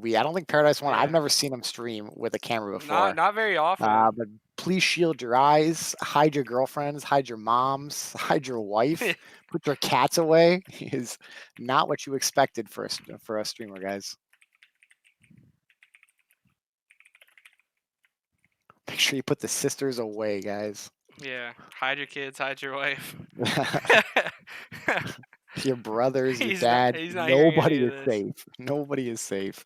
I don't think Paradise 1. I've Yeah. never seen him stream with a camera Not before. not very often. But please shield your eyes, hide your girlfriends, hide your moms, hide your wife, put your cats away. Is not what you expected for a streamer, guys. Make sure you put the sisters away, guys. Yeah. Hide your kids, hide your wife. Your brothers, your He's not dad. he's not hearing Nobody any of is this. safe. Nobody is safe.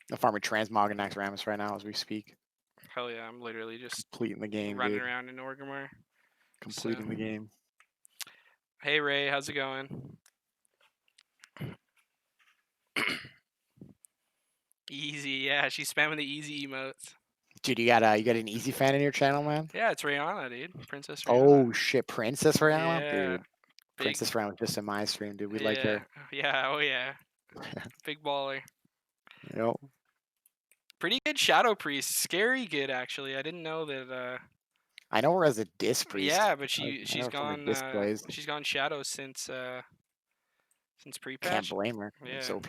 The farmer transmogging next Ramus right now as we speak. Hell yeah, I'm literally just Completing the game, running dude. around in Orgrimmar. So, Completing the game. hey Ray, how's it going? Easy, yeah, she's spamming the easy emotes. Dude, you got an easy fan in your channel, man? Yeah, it's Rihanna, dude. Princess Rihanna. Oh shit, Princess Rihanna? Yeah. Dude. Big Princess Rihanna was just in my stream, dude. We like yeah. her. Yeah, oh yeah. Big baller. Yep. Pretty good Shadow Priest. Scary good actually. I didn't know that I know her as a disc priest. yeah, but I she's know her from her gone disc plays. she's gone Shadow since Can't pre-patch. blame her. It's Yeah. OP.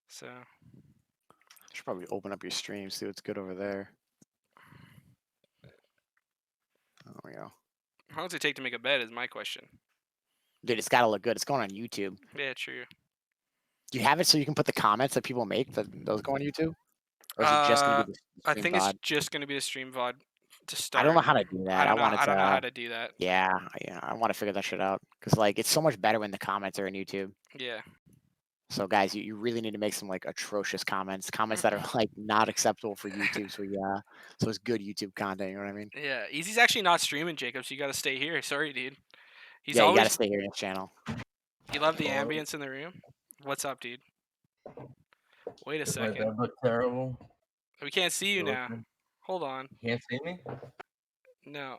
So Should probably open up your stream, see what's good over there. There we go. how long does it take to make a bed is my question. Dude, it's gotta look good. It's going on YouTube. Yeah, true. Do you have it so you can put the comments that people make that those go on YouTube? Or is it just gonna be the I stream think it's VOD? just gonna be the stream VOD to I don't know start. how to do that. I wanted I don't know how to to do that. yeah, I wanna figure that shit out. Cause like it's so much better when the comments are in YouTube. Yeah. So guys, you really need to make some like atrocious comments that are like not acceptable for YouTube. So it's good YouTube content, you know what I mean? Yeah. Easy's actually not streaming, Jacob, so you gotta stay here. Sorry, dude. He's Yeah, you gotta always stay here in this channel. you love the Hello? ambience in the room? What's up, dude? Wait a Does my second. bed look terrible? We can't see you You now. looking? Hold on. You can't see me? No.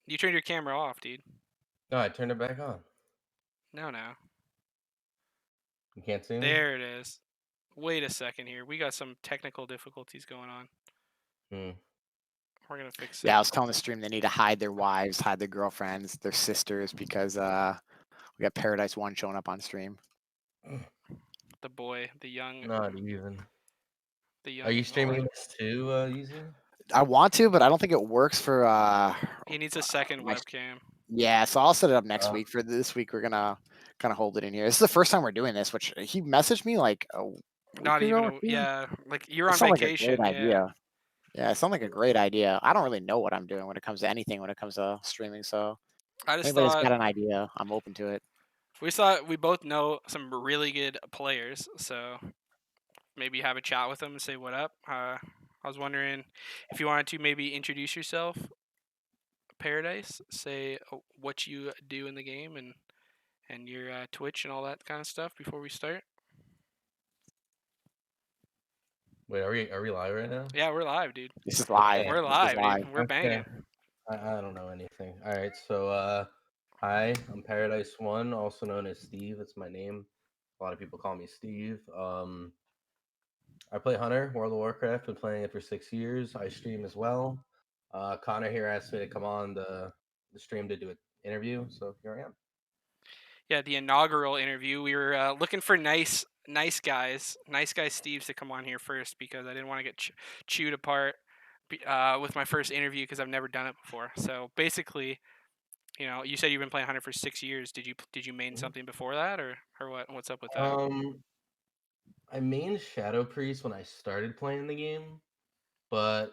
You turned your camera off, dude. No, I turned it back on. No. You can't see me? There it is. Wait a second here. We got some technical difficulties going on. Hmm. We're gonna fix it. Yeah, I was telling the stream they need to hide their wives, hide their girlfriends, their sisters, because we got Paradise 1 showing up on stream. The boy, the young, Not even. the young. Are you streaming this too, Easy? I want to, but I don't think it works for He needs a second my webcam. yeah, so I'll set it up next Oh. week. For this week, we're gonna kind of hold it in here. This is the first time we're doing this, which he messaged me like a week Not ago even or a two. yeah. Like you're It on sounded like a great vacation. Yeah. idea. Yeah, it sounded like a great idea. I don't really know what I'm doing when it comes to anything when it comes to streaming. So I if just anybody's thought got an idea, I'm open to it. we both know some really good players, so maybe have a chat with them and say what up. I was wondering if you wanted to maybe introduce yourself, Paradise, say what you do in the game and your Twitch and all that kind of stuff before we start. Wait, are we live right now? Yeah, we're live, dude. This is live. Okay. We're This is live, live. dude. We're Okay. banging. I don't know anything. All right, so hi, I'm Paradise1, also known as Steve. It's my name. A lot of people call me Steve. I play Hunter, World of Warcraft. Been playing it for 6 years. I stream as well. Connor here asked me to come on the stream to do an interview, so here I am. Yeah, the inaugural interview. We were looking for nice guys, Steves to come on here first because I didn't want to get chewed apart with my first interview because I've never done it before. So basically, you know, you said you've been playing Hunter for 6 years. Did you main something before that or what? What's up with that? I mained Shadow Priest when I started playing the game, but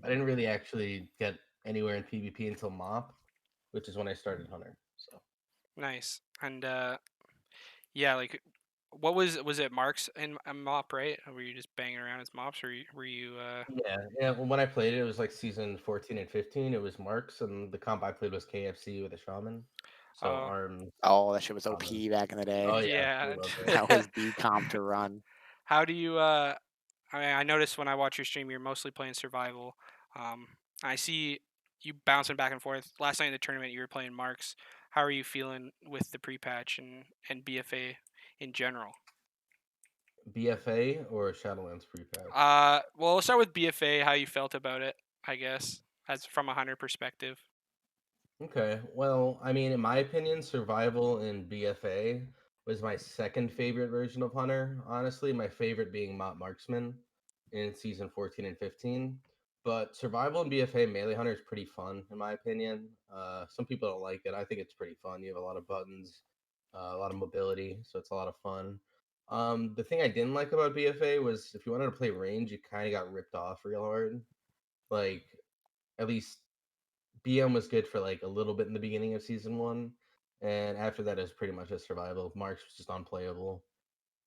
I didn't really actually get anywhere in PvP until Mop, which is when I started Hunter. So Nice. And yeah, like what was it Marks and Mop, right? Were you just banging around as Mops or were you yeah. Well, when I played it, it was like season 14 and 15. It was Marks, and the comp I played was KFC with a shaman. So arms. Oh, that shit was OP Shaman. back in the day. Oh yeah, we yeah. loved it. That was the comp to run. How do you I mean, I noticed when I watch your stream you're mostly playing survival. I see you bouncing back and forth. Last night in the tournament you were playing Marks. How are you feeling with the pre-patch and BFA in general? BFA or Shadowlands pre-patch? Well, let's start with BFA. How you felt about it, I guess, as from a Hunter perspective. Okay. Well, I mean, in my opinion, survival in BFA was my second favorite version of Hunter. Honestly, my favorite being Marksman in season 14 and 15. But survival in BFA Melee Hunter is pretty fun, in my opinion. Some people don't like it. I think it's pretty fun. You have a lot of buttons, a lot of mobility, so it's a lot of fun. The thing I didn't like about BFA was if you wanted to play range, you kind of got ripped off real hard. Like, at least BM was good for like a little bit in the beginning of season one, and after that, it was pretty much just survival. Marks was just unplayable,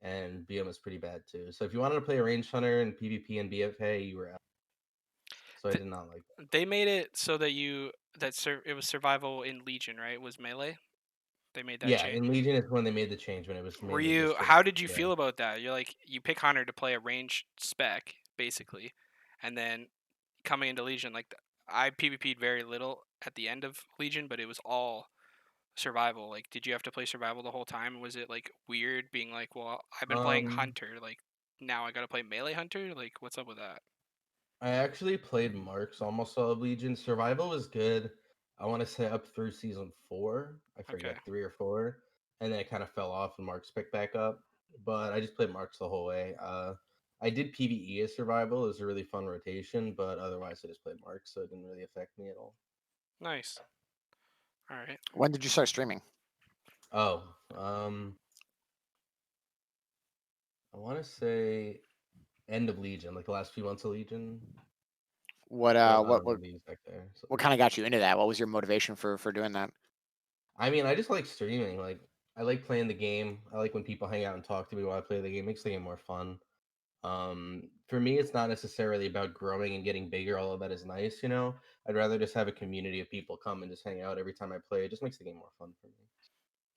and BM was pretty bad too. So if you wanted to play a range hunter and PvP and BFA, you were out. So I Th- did not like that. they made it so that it was survival in Legion, right? It was melee. They made that Yeah, in change. Legion is when they made the change when it was Were mainly you? just How did you yeah. feel about that? You're like you pick Hunter to play a range spec basically, and then coming into Legion, like I PvP'd very little at the end of Legion, but it was all survival. Like, did you have to play survival the whole time? Was it like weird being like, well, I've been playing Um, Hunter, like now I got to play melee Hunter? Like, what's up with that? I actually played Marks almost all of Legion. Survival was good. I want to say up through season four. I Okay, forget 3 or 4, and then it kind of fell off and Marks picked back up. But I just played Marks the whole way. I did PVE as Survival. It was a really fun rotation, but otherwise I just played Marks, so it didn't really affect me at all. nice. All right. When did you start streaming? Oh, I want to say end of Legion, like the last few months of Legion, What but uh I what don't what know the exact there. So. what kind of got you into that? What was your motivation for doing that? I mean, I just like streaming. Like, I like playing the game. I like when people hang out and talk to me while I play the game. It makes the game more fun. For me, it's not necessarily about growing and getting bigger, although that is nice, you know. I'd rather just have a community of people come and just hang out every time I play. It just makes the game more fun for me.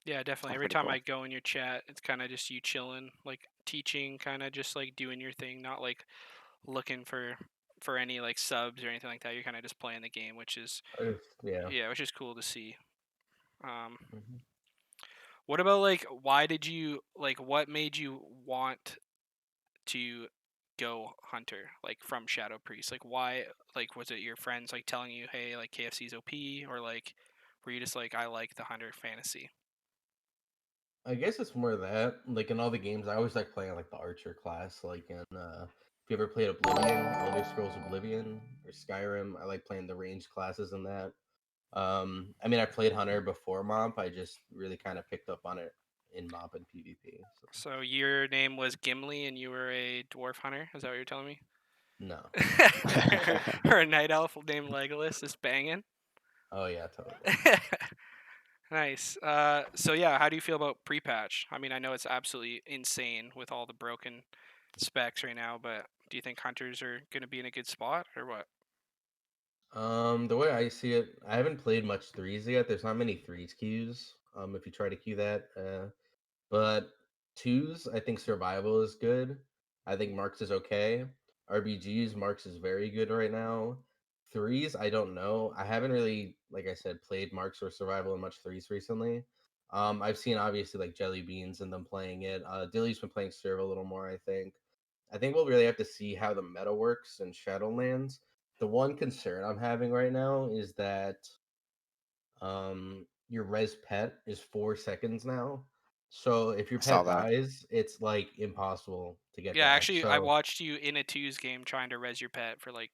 Yeah, definitely. That's Every pretty time cool. I go in your chat, it's kind of just you chilling, like teaching, kind of just like doing your thing, not like looking for any like subs or anything like that. You're kind of just playing the game, which is Yeah. yeah, which is cool to see. Um, Mhm. what about like why did you like what made you want to go hunter like from Shadow Priest? Like why like was it your friends like telling you, "Hey, like KFC's OP," or like were you just like I like the hunter fantasy? I guess it's more that, like in all the games, I always like playing like the archer class. Like in, if you ever played Oblivion, Elder Scrolls Oblivion, or Skyrim, I like playing the ranged classes in that. I mean, I played Hunter before Mop. I just really kind of picked up on it in Mop and PvP. So So your name was Gimli and you were a dwarf hunter? Is that what you're telling me? no. Or a night elf named Legolas is banging. Oh yeah, totally. Nice. So yeah, how do you feel about pre-patch? I mean, I know it's absolutely insane with all the broken specs right now, but do you think hunters are going to be in a good spot or what? The way I see it, I haven't played much threes yet. There's not many threes queues. If you try to queue that, but twos, I think survival is good. I think Marks is okay. RBGs, Marks is very good right now. Threes, I don't know. I haven't really, like I said, played Marks or survival in much threes recently. I've seen obviously like Jelly Beans and them playing it. Dilly's been playing Serve a little more, I think. I think we'll really have to see how the meta works in Shadowlands. The one concern I'm having right now is that your res pet is 4 seconds now. So if your I saw pet that. dies, it's like impossible to get Yeah, back. actually, I So watched you in a twos game trying to res your pet for like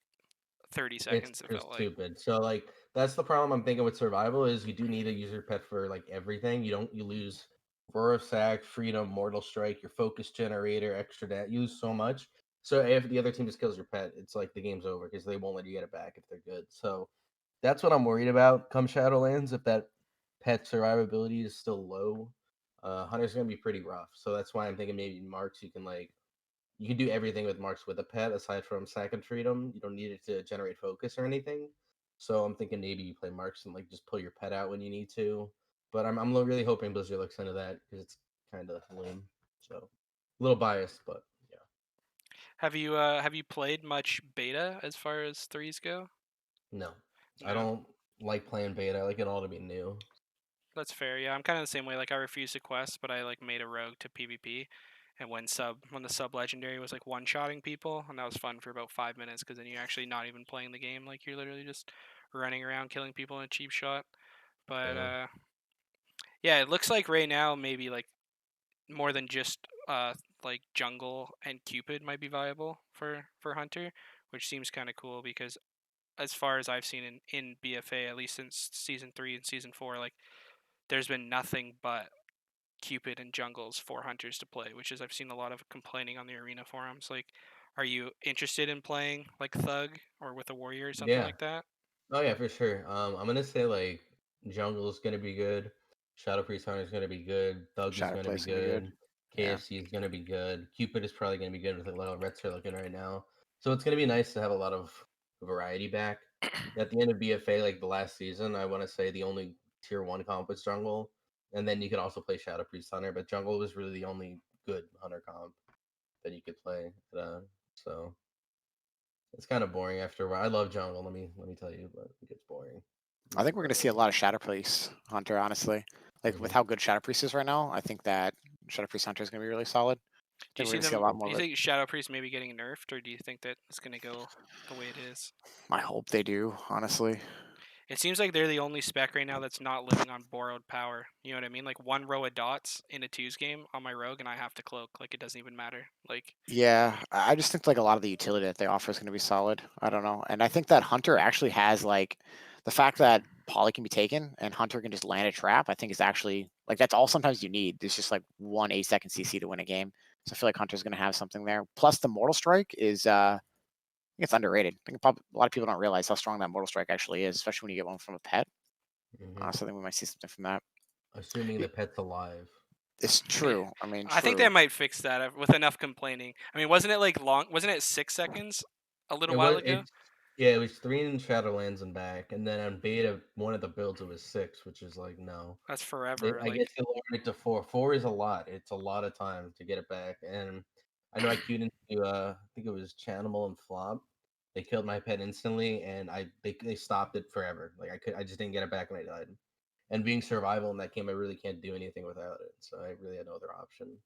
30 it's seconds, it felt just like. stupid. So like that's the problem I'm thinking with survival is you do need to use your pet for like everything. You lose Roar of Sack, Freedom, Mortal Strike, your focus generator, extra that. You lose so much. So if the other team just kills your pet, it's like the game's over because they won't let you get it back if they're good. So that's what I'm worried about come Shadowlands. If that pet survivability is still low, Hunter's gonna be pretty rough. So that's why I'm thinking maybe Marks you can do everything with Marks with a pet aside from sack and freedom. You don't need it to generate focus or anything. So I'm thinking maybe you play Marks and like just pull your pet out when you need to. But I'm really hoping Blizzard looks into that because it's kind of lame. So a little biased, but yeah. Have you played much beta as far as threes go? No, I No. don't like playing beta. I like it all to be new. That's fair. Yeah, I'm kind of the same way. Like I refused to quest, but I like made a rogue to PvP. And when the sub legendary was like one shotting people, and that was fun for about 5 minutes because then you're actually not even playing the game. Like you're literally just running around killing people in a cheap shot. But Yeah. yeah, it looks like right now maybe like more than just like jungle and Cupid might be viable for Hunter, which seems kind of cool because as far as I've seen in BFA, at least since season 3 and season 4, like there's been nothing but Cupid and jungles for Hunters to play, which is I've seen a lot of complaining on the arena forums. Like, are you interested in playing like Thug or with a warrior or something Yeah. like that? Oh yeah, for sure. I'm gonna say like Jungle's gonna be good, Shadow Priest Hunter's gonna be good, Thug is Shadow gonna be Play's gonna be good. good, Yeah. KFC is gonna be good, Cupid is probably gonna be good with like how Reds are looking right now. So it's gonna be nice to have a lot of variety back. At the end of BFA, like the last season, I want to say the only tier 1 comp was Jungle, and then you could also play Shadow Priest Hunter, but Jungle was really the only good Hunter comp that you could play. So it's kind of boring after a while. I love Jungle, let me tell you, but it gets boring. I think we're gonna see a lot of Shadow Priest Hunter, honestly. Like with Hmm. how good Shadow Priest is right now, I think that Shadow Priest Hunter is gonna be really solid. I Do you think we're see gonna see a them? lot Do more you of it. think Shadow Priest maybe getting nerfed, or do you think that it's gonna go the way it is? I hope they do, honestly. It seems like they're the only spec right now that's not living on borrowed power. You know what I mean? Like one row of dots in a twos game on my rogue, and I have to cloak. Like it doesn't even matter. Like Yeah, I just think like a lot of the utility that they offer is going to be solid. I don't know, and I think that Hunter actually has like the fact that Polly can be taken and Hunter can just land a trap. I think is actually like that's all sometimes you need. There's just like 1 8-second CC to win a game. So I feel like Hunter's going to have something there. Plus the Mortal Strike is I think it's underrated. I think probably, a lot of people don't realize how strong that Mortal Strike actually is, especially when you get one from a pet. Hmm. So I think we might see something from that. Assuming the pet's alive. It's true. I mean, I think they true. might fix that with enough complaining. I mean, wasn't it like long? Wasn't it 6 seconds a little It while was ago? it's yeah, it was 3 in Shadowlands and back, and then on beta one of the builds it was 6, which is like no. That's forever. I guess Like they lowered it to 4. 4 is a lot. It's a lot of time to get it back, and I know I queued into I think it was Chanimal and Flop. They killed my pet instantly, and they stopped it forever. Like I just didn't get it back when I died. And being survival in that game, I really can't do anything without it. So I really had no other option.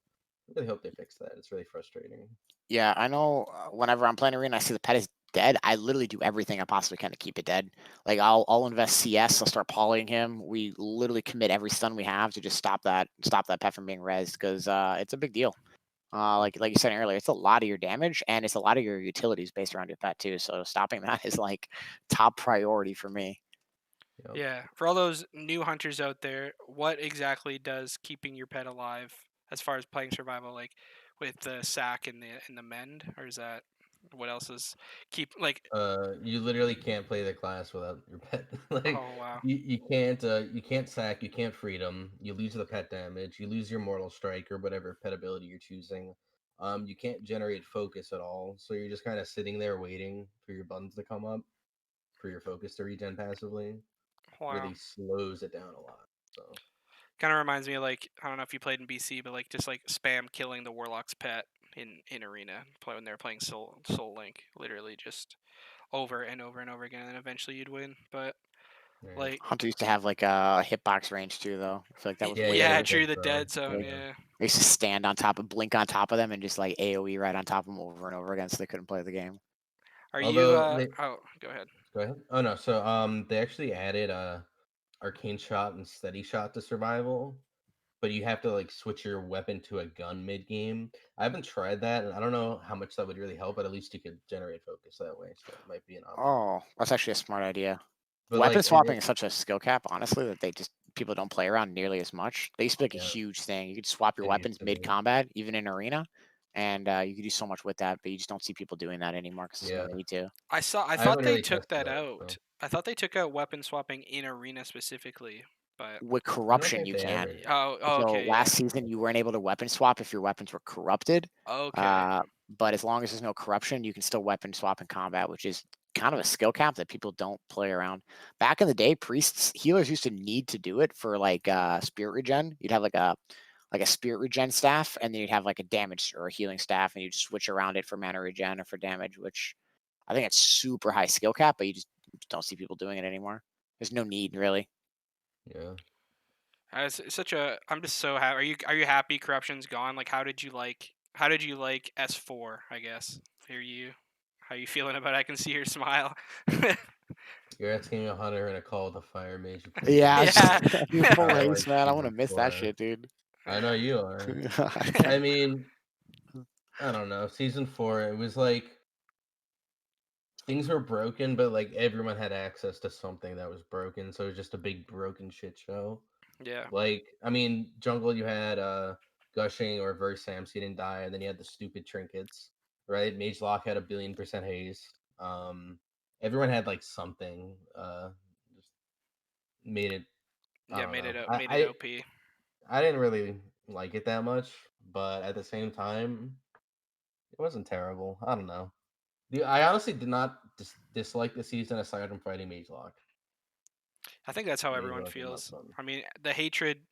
I really hope they fix that. It's really frustrating. Yeah, I know. Whenever I'm playing arena, I see the pet is dead. I literally do everything I possibly can to keep it dead. Like I'll invest CS. I'll start polying him. We literally commit every stun we have to just stop that pet from being rezzed because it's a big deal. Like you said earlier, it's a lot of your damage and it's a lot of your utilities based around your pet too. So stopping that is like top priority for me. Yep. yeah, for all those new hunters out there, what exactly does keeping your pet alive as far as playing survival like with the sack and the mend, or is that what else is keep like? You literally can't play the class without your pet. Like Oh wow, you can't sack, you can't freedom, you lose the pet damage, you lose your mortal strike or whatever pet ability you're choosing. You can't generate focus at all, so you're just kind of sitting there waiting for your buttons to come up for your focus to regen passively. wow. Really slows it down a lot. So Kind of reminds me of like I don't know if you played in BC, but like just like spam killing the warlock's pet in arena play when they're playing Soul Link, literally just over and over and over again, and then eventually you'd win. But right. like Hunter used to have like a hitbox range too, though. I feel like that was Yeah, way he had a yeah, better. true, dead the throw. dead zone, Like, yeah. they used to stand on top of blink on top of them and just like AoE right on top of them over and over again, so they couldn't play the game. Are you Although they oh, go ahead. go ahead. Oh no, so they actually added arcane shot and steady shot to survival, but you have to like switch your weapon to a gun mid game. I haven't tried that, and I don't know how much that would really help, but at least you could generate focus that way, so it might be an option. Oh, that's actually a smart idea. But Weapon like, swapping is such a skill cap, honestly, that they just people don't play around nearly as much. They used to be like a yeah, huge thing. You could swap your it used weapons to mid be. combat, even in arena, and you could do so much with that. But you just don't see people doing that anymore because there's no Yeah, need to. I I thought haven't they really took tested that that. So out. I thought they took out weapon swapping in arena specifically, but With I don't corruption, think you they can. ever. oh So okay, yeah. last season, you weren't able to weapon swap if your weapons were corrupted. Okay. Uh, but as long as there's no corruption, you can still weapon swap in combat, which is kind of a skill cap that people don't play around. Back in the day, priests healers used to need to do it for like spirit regen. You'd have like a spirit regen staff, and then you'd have like a damage or a healing staff, and you'd switch around it for mana regen or for damage, which I think it's super high skill cap, but you just don't see people doing it anymore. There's no need really. Yeah. It's such a. I'm just so happy. Are you happy corruption's gone? Like, how did you like S4? I guess. Are you how you feeling about it? I can see your smile. You're asking a hunter and a call to fire mage at the same Yeah, I time. was just Yeah. dude, full I haste, like man. I want to season miss that 4. shit, dude. I know you are. I mean, I don't know. Season 4, it was like things were broken, but like everyone had access to something that was broken, so it was just a big broken shit show. Yeah. Like, I mean, jungle you had gushing or reverse Sam, so you didn't die, and then you had the stupid trinkets, right? Mage Lock had a billion% haste. Everyone had like something. Just made it. I Yeah, don't know. made it OP. I didn't really like it that much, but at the same time, it wasn't terrible. I don't know. I honestly did not dislike the season aside from fighting Mage Lock. I think that's how Mage everyone Lock was not feels. fun. I mean, the hatred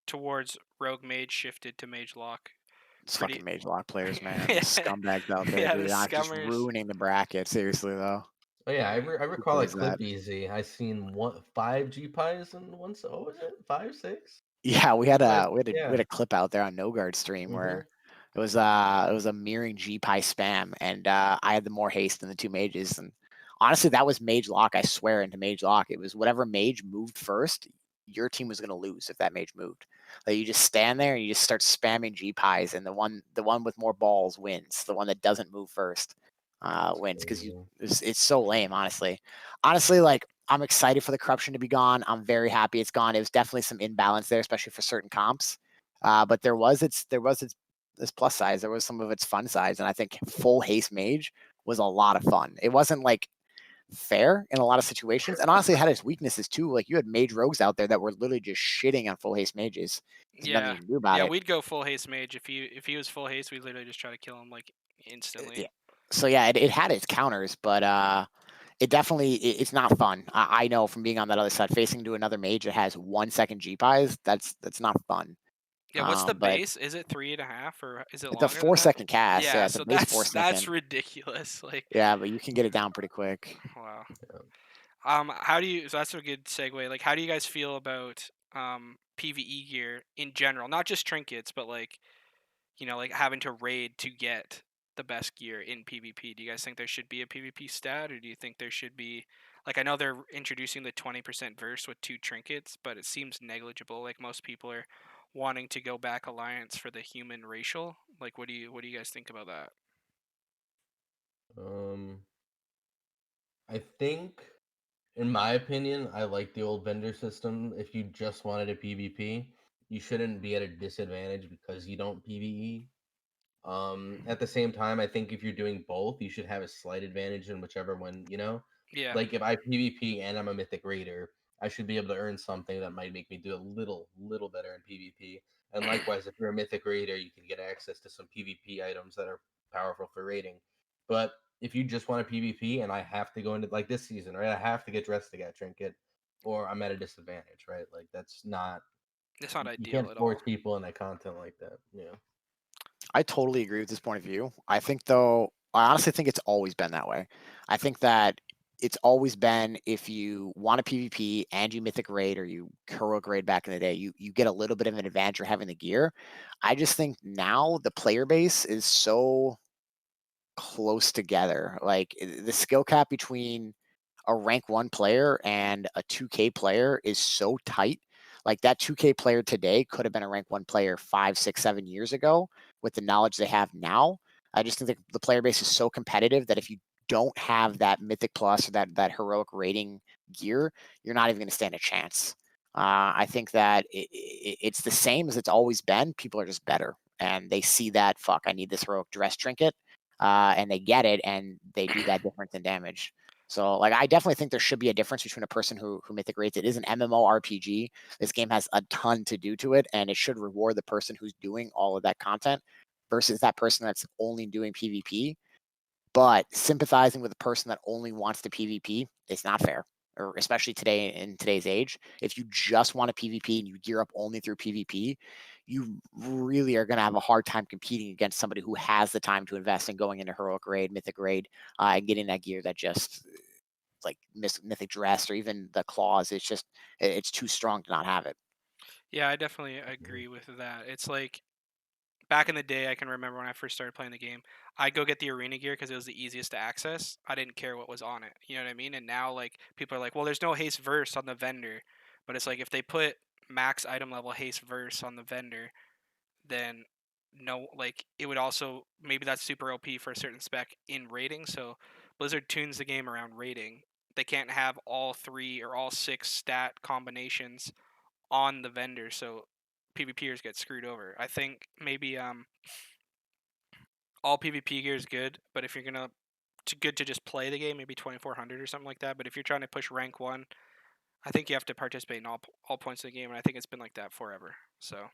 towards Rogue Mage shifted to Mage Lock. It's Pretty. fucking Mage Lock players, man. The Yeah, scumbags out there, yeah, the dude. I'm just scummers. ruining the bracket. Seriously, though. Oh yeah, Yeah. I Who recall at plays that? Clip Easy, I seen one 5 G pies in one. What was it? 5, 6 Yeah, we had G-pies? a we had a we Yeah. had a clip out there on No Guard stream Mm-hmm. where it was a mirroring G Pie spam, and I had the more haste than the two mages. And honestly, that was Mage Lock. I swear into Mage Lock, it was whatever mage moved first. Your team was gonna lose if that mage moved. Like you just stand there and you just start spamming G Pies, and the one with more balls wins. The one that doesn't move first That's wins because crazy. it's so lame, honestly. Honestly, like I'm excited for the corruption to be gone. I'm very happy it's gone. It was definitely some imbalance there, especially for certain comps. But there was its plus sides. There was some of its fun sides, and I think full haste mage was a lot of fun. It wasn't like fair in a lot of situations, and honestly, it had its weaknesses too. Like you had mage rogues out there that were literally just shitting on full haste mages. There's nothing Yeah, you can do about yeah, it. we'd go full haste mage if he was full haste. We'd literally just try to kill him like instantly. Yeah. So yeah, it had its counters, but it's not fun. I know from being on that other side, facing to another mage that has 1 second G pies. That's not fun. Yeah, what's the But base? Is it 3.5 or is it it's a longer than four that? second cast. Yeah, Yeah, it's a so base four that's second. ridiculous. Like, Yeah, but you can get it down pretty quick. wow. Yeah. How do you? So that's a good segue. Like, how do you guys feel about PVE gear in general? Not just trinkets, but like like having to raid to get the best gear in PvP. Do you guys think there should be a PvP stat, or do you think there should be like I know they're introducing the 20% verse with 2 trinkets, but it seems negligible. Like most people are wanting to go back alliance for the human racial. Like what do you guys think about that? Um, I think, in my opinion, I like the old vendor system. If you just wanted a PvP, you shouldn't be at a disadvantage because you don't PvE. At the same time, I think if you're doing both, you should have a slight advantage in whichever one. Yeah. Like if I PvP and I'm a mythic raider, I should be able to earn something that might make me do a little better in PvP. And likewise, if you're a mythic raider, you can get access to some PvP items that are powerful for raiding. But if you just want a PvP and I have to go into like this season, right? I have to get dressed to get trinket, or I'm at a disadvantage, right? Like that's not It's not you ideal can't at force all. people in that content like that. Yeah. I totally agree with this point of view. I think though, I honestly think it's always been that way. I think that it's always been if you want a PvP and you mythic raid or you heroic raid back in the day, you get a little bit of an advantage for having the gear. I just think now the player base is so close together. Like the skill cap between a rank 1 player and a 2K player is so tight. Like that 2K player today could have been a rank 1 player 5, 6, 7 years ago with the knowledge they have now. I just think that the player base is so competitive that if you don't have that mythic plus or that heroic rating gear, you're not even going to stand a chance. I think that it's the same as it's always been. People are just better, and they see that fuck. I need this heroic dress trinket, and they get it, and they do that difference in damage. So, like, I definitely think there should be a difference between a person who mythic rates. It is an MMORPG. This game has a ton to do to it, and it should reward the person who's doing all of that content versus that person that's only doing PvP. But sympathizing with a person that only wants to PvP is not fair, or especially today in today's age. If you just want to PvP and you gear up only through PvP, you really are going to have a hard time competing against somebody who has the time to invest in going into heroic raid, mythic raid, and getting that gear that just like mythic dress or even the claws. It's too strong to not have it. Yeah, I definitely agree with that. It's like back in the day, I can remember when I first started playing the game, I'd go get the arena gear because it was the easiest to access. I didn't care what was on it. You know what I mean? And now, like, people are like, well, there's no haste verse on the vendor. But it's like, if they put max item level haste verse on the vendor, then no, like, it would also, maybe that's super OP for a certain spec in rating. So Blizzard tunes the game around rating. They can't have all 3 or all 6 stat combinations on the vendor, so PvPers get screwed over. I think maybe all PvP gear is good, but if you're gonna good to just play the game, maybe 2400 or something like that. But if you're trying to push rank 1, I think you have to participate in all points of the game, and I think it's been like that forever. So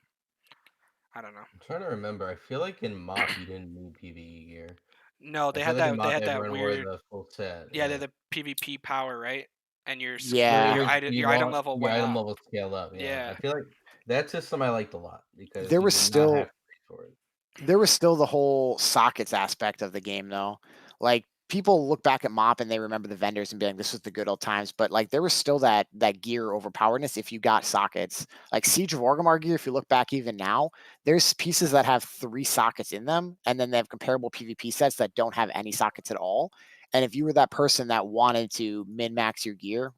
I don't know. I'm trying to remember. I feel like in MOP you didn't need PvE gear. No, I they feel had like in that. They MOP had that everyone wore weird. the full set. Yeah, Yeah. they're the PvP power, right? And Yeah, your item level Your went item up. level scale up. Yeah. I Yeah, feel like that system I liked a lot because there you was did not have still to pay for it. there was still the whole sockets aspect of the game though. Like people look back at MOP and they remember the vendors and be like, this was the good old times. But like there was still that gear overpoweredness if you got sockets. Like Siege of Orgrimmar gear, if you look back even now, there's pieces that have 3 sockets in them, and then they have comparable PvP sets that don't have any sockets at all. And if you were that person that wanted to min-max your gear,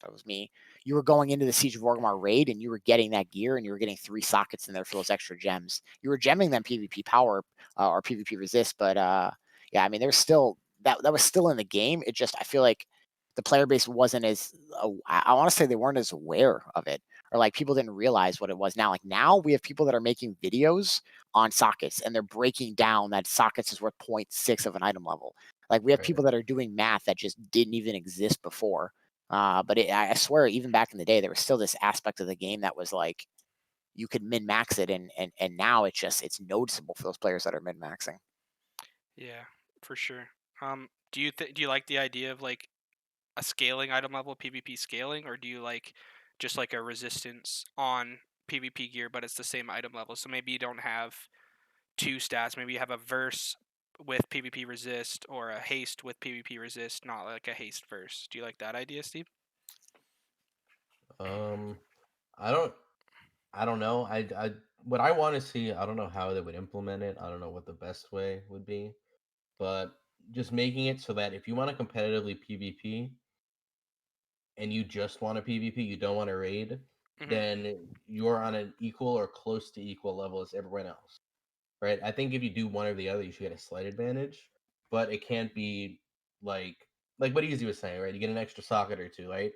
that was me. You were going into the Siege of Orgrimmar raid and you were getting that gear and you were getting 3 sockets in there for those extra gems. You were gemming them PvP power or PvP resist, but yeah, I mean, there's still that was still in the game. It just I feel like the player base wasn't as I want to say they weren't as aware of it, or like people didn't realize what it was. Now, like now we have people that are making videos on sockets and they're breaking down that sockets is worth 0.6 of an item level. Like we have Right. people that are doing math that just didn't even exist before. But I swear, even back in the day, there was still this aspect of the game that was like you could min max it, and now it's noticeable for those players that are min maxing. yeah, for sure. Do you like the idea of like a scaling item level, PvP scaling, or do you like just like a resistance on PvP gear, but it's the same item level? So maybe you don't have 2 stats. Maybe you have a verse with PvP resist or a haste with PvP resist, not like a haste verse. Do you like that idea, Steve? Um, I don't. I don't know. What I want to see. I don't know how they would implement it. I don't know what the best way would be, but just making it so that if you want to competitively PvP and you just want to PvP, you don't want to raid, Hmm. then you're on an equal or close to equal level as everyone else, right? I think if you do one or the other, you should get a slight advantage, but it can't be like what Easy was saying, right? You get an extra socket or two, right?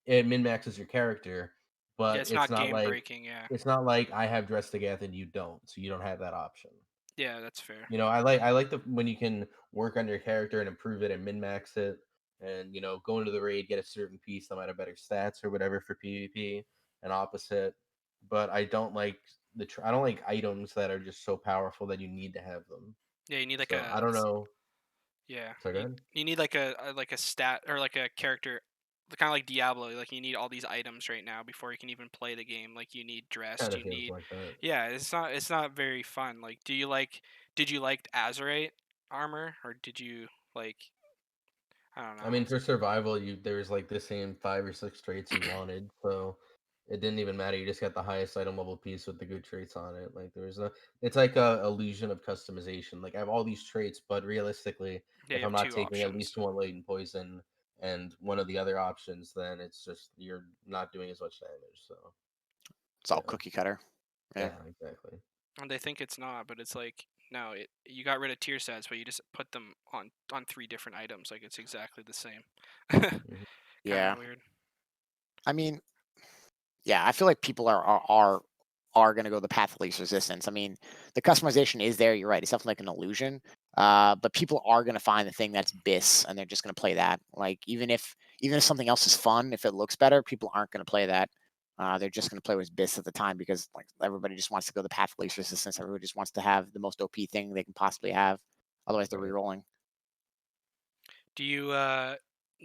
It min maxes your character, Yeah, but it's not game breaking. Yeah, it's not like I have Dress to Death and you don't, so you don't have that option. yeah, that's fair. You know, I like the when you can work on your character and improve it and min max it, and go into the raid, get a certain piece that might have better stats or whatever for PvP, and opposite. But I don't like I don't like items that are just so powerful that you need to have them. Yeah, you need like So I don't know. yeah, Sorry, go ahead. you need like a stat or like a character, kind of like Diablo. Like you need all these items right now before you can even play the game. Like you need Kind dressed, of you feels need like that. yeah. It's not very fun. Like, did you like Azerite armor, or did you like I don't I know. mean, for survival, there's like the same 5 or 6 traits you wanted, so it didn't even matter. You just got the highest item level piece with the good traits on it. Like it's like a illusion of customization. Like I have all these traits, but realistically, Yeah, if you I'm have not 2 taking at options. least one latent poison and one of the other options, then it's just you're not doing as much damage. So It's all yeah, cookie cutter. Yeah. yeah, exactly. And they think it's not, but it's like no, you got rid of tier sets, but you just put them on 3 different items. Like it's exactly the same. Mhm. Kind Yeah. of weird. I mean, yeah, I feel like people are going to go the path of least resistance. I mean, the customization is there. You're right. It's definitely like an illusion. But people are going to find the thing that's BIS, and they're just going to play that. Like even if something else is fun, if it looks better, people aren't going to play that. They're just going to play with BIS at the time because like everybody just wants to go the path of least resistance. Everybody just wants to have the most OP thing they can possibly have. Otherwise, they're Right. rerolling. Do you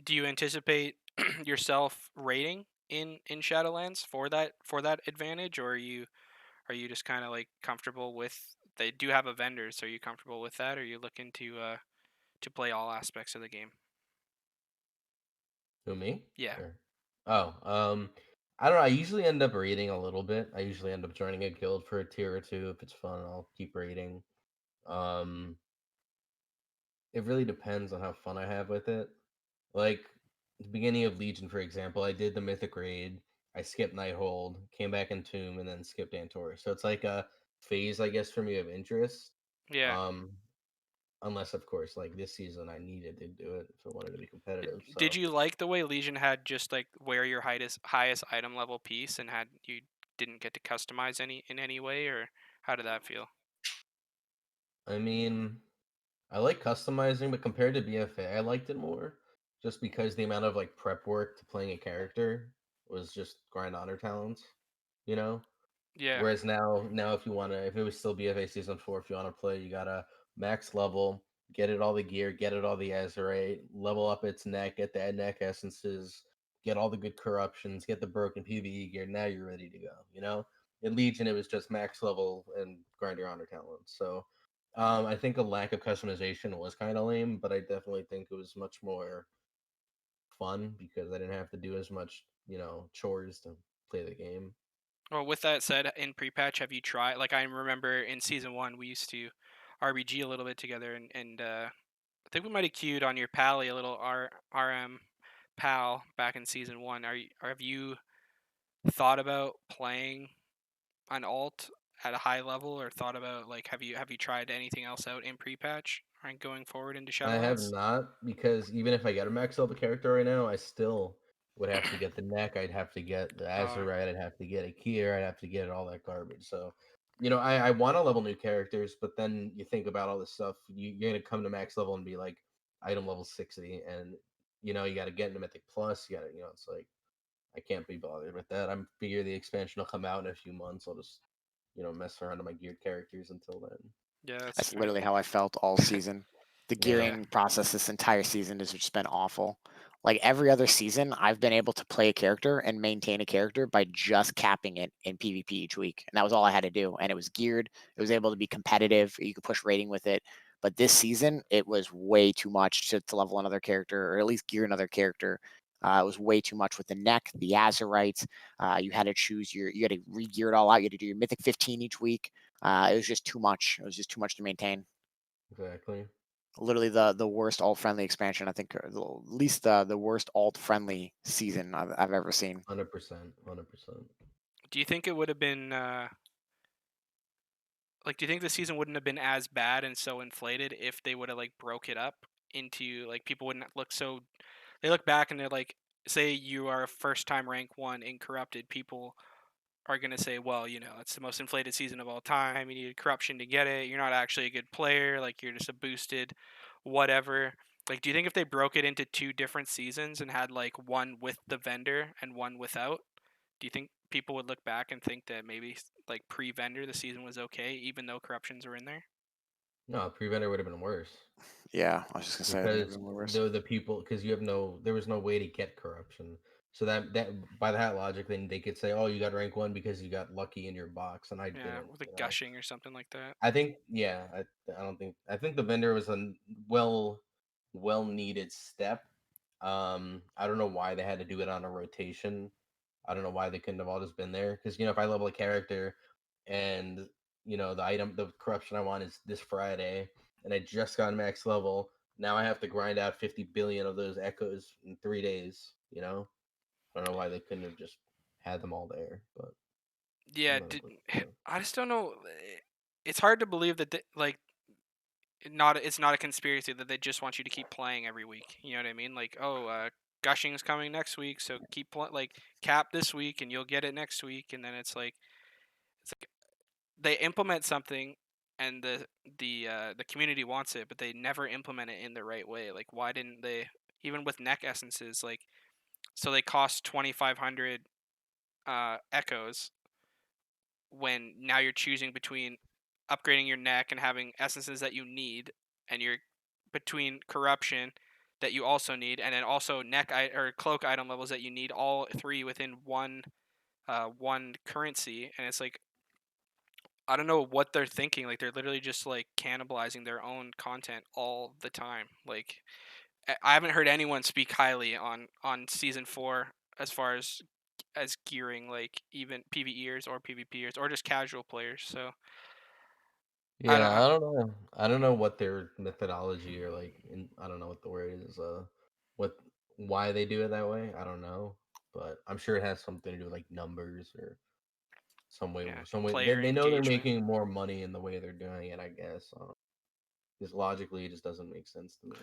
do you anticipate yourself rating in Shadowlands for that advantage, or are you just kind of like comfortable with they do have a vendor, so are you comfortable with that, or are you looking to play all aspects of the game? Who, me? Yeah. Or oh, I don't know. I usually end up raiding a little bit. I usually end up joining a guild for a tier or two. If it's fun, I'll keep raiding. Um, it really depends on how fun I have with it. Like the beginning of Legion, for example, I did the Mythic raid. I skipped Nighthold, came back in Tomb, and then skipped Antor. So it's like a phase, I guess, for me of interest. Yeah. Um, unless, of course, like this season, I needed to do it if I wanted to be competitive. Did So you like the way Legion had just like wear your highest item level piece and had you didn't get to customize any in any way, or how did that feel? I mean, I like customizing, but compared to BFA, I liked it more just because the amount of like prep work to playing a character was just grind honor talents, you know? Yeah. Whereas now if you wanna if it was still BFA season 4, if you wanna play, you gotta max level, get it all the gear, get it all the Azerite, level up its neck, get the neck essences, get all the good corruptions, get the broken PvE gear. Now you're ready to go, you know? In Legion, it was just max level and grind your honor talents. So I think a lack of customization was kind of lame, but I definitely think it was much more fun because I didn't have to do as much, chores to play the game. Well, with that said, in pre-patch, have you tried? Like I remember in season one, we used to RBG a little bit together, and I think we might have queued on your Pally a little RM pal back in season one. Have you thought about playing an alt at a high level, or thought about like have you tried anything else out in pre-patch or going forward into I have Shadowlands? not because even if I get a max level character right now, I still would have to get the neck. I'd have to get the Uh, Azurite. I'd have to get a Kier. I'd have to get all that garbage. So, I want to level new characters, but then you think about all this stuff. You're gonna come to max level and be like item level 60, and you got to get into Mythic Plus. You got to, it's like I can't be bothered with that. I'm figure the expansion will come out in a few months. I'll just mess around to my geared characters until then. yeah, that's That's fair. literally how I felt all season. The Yeah, Yeah, gearing process this entire season has just been awful. Like every other season, I've been able to play a character and maintain a character by just capping it in PvP each week. And that was all I had to do. And it was geared. It was able to be competitive. You could push rating with it. But this season, it was way too much to level another character or at least gear another character. It was way too much with the neck, the Azurites. You had to choose you had to re-gear it all out. You had to do your Mythic 15 each week. It was just too much. It was just too much to maintain. exactly. Literally the worst alt friendly expansion I think, or at least the worst alt friendly season I've ever seen. 100%, 100%. do you think it would have been like do you think the season wouldn't have been as bad and so inflated if they would have like broke it up into like people wouldn't look so they look back and they're like, say you are a first time rank one in corrupted, people are going to say, well, it's the most inflated season of all time. You needed corruption to get it. You're not actually a good player. Like, you're just a boosted whatever. Like, do you think if they broke it into two different seasons and had like one with the vendor and one without, do you think people would look back and think that maybe like pre vendor the season was okay, even though corruptions were in there? No, Preventer would have been worse Yeah, I was just gonna say I think because it'd be worse. the people because there was no way to get corruption. So that by that logic, then they could say, "Oh, you got rank one because you got lucky in your box," and I Yeah, didn't. with a gushing or something like that. I think, yeah, I don't think I think the vendor was a well needed step. I don't know why they had to do it on a rotation. I don't know why they couldn't have all just been there because if I level a character and the corruption I want is this Friday and I just got max level, now I have to grind out 50 billion of those echoes in 3 days. I don't know why they couldn't have just had them all there, but Yeah, I'm not a I just don't know. It's hard to believe that like it's not a conspiracy that they just want you to keep playing every week. You know what I mean? Like, oh, Gushing's coming next week, so like cap this week and you'll get it next week, and then it's like they implement something and the community wants it, but they never implement it in the right way. Like, why didn't they? Even with neck essences, like, so they cost 2,500 echoes when now you're choosing between upgrading your neck and having essences that you need, and you're between corruption that you also need, and then also or cloak item levels that you need, all three within one currency. And it's like, I don't know what they're thinking. Like, they're literally just like cannibalizing their own content all the time. Like, I haven't heard anyone speak highly on season 4 as far as as gearing like even PvEers or PvPers or just casual players. So I don't. Yeah, I don't know. I don't know what their methodology or like I don't know what the word is, what why they do it that way. I don't know. But I'm sure it has something to do with like numbers or Yeah, some way player they know they're engagement. making more money in the way they're doing it, I guess. Just logically it just doesn't make sense to me.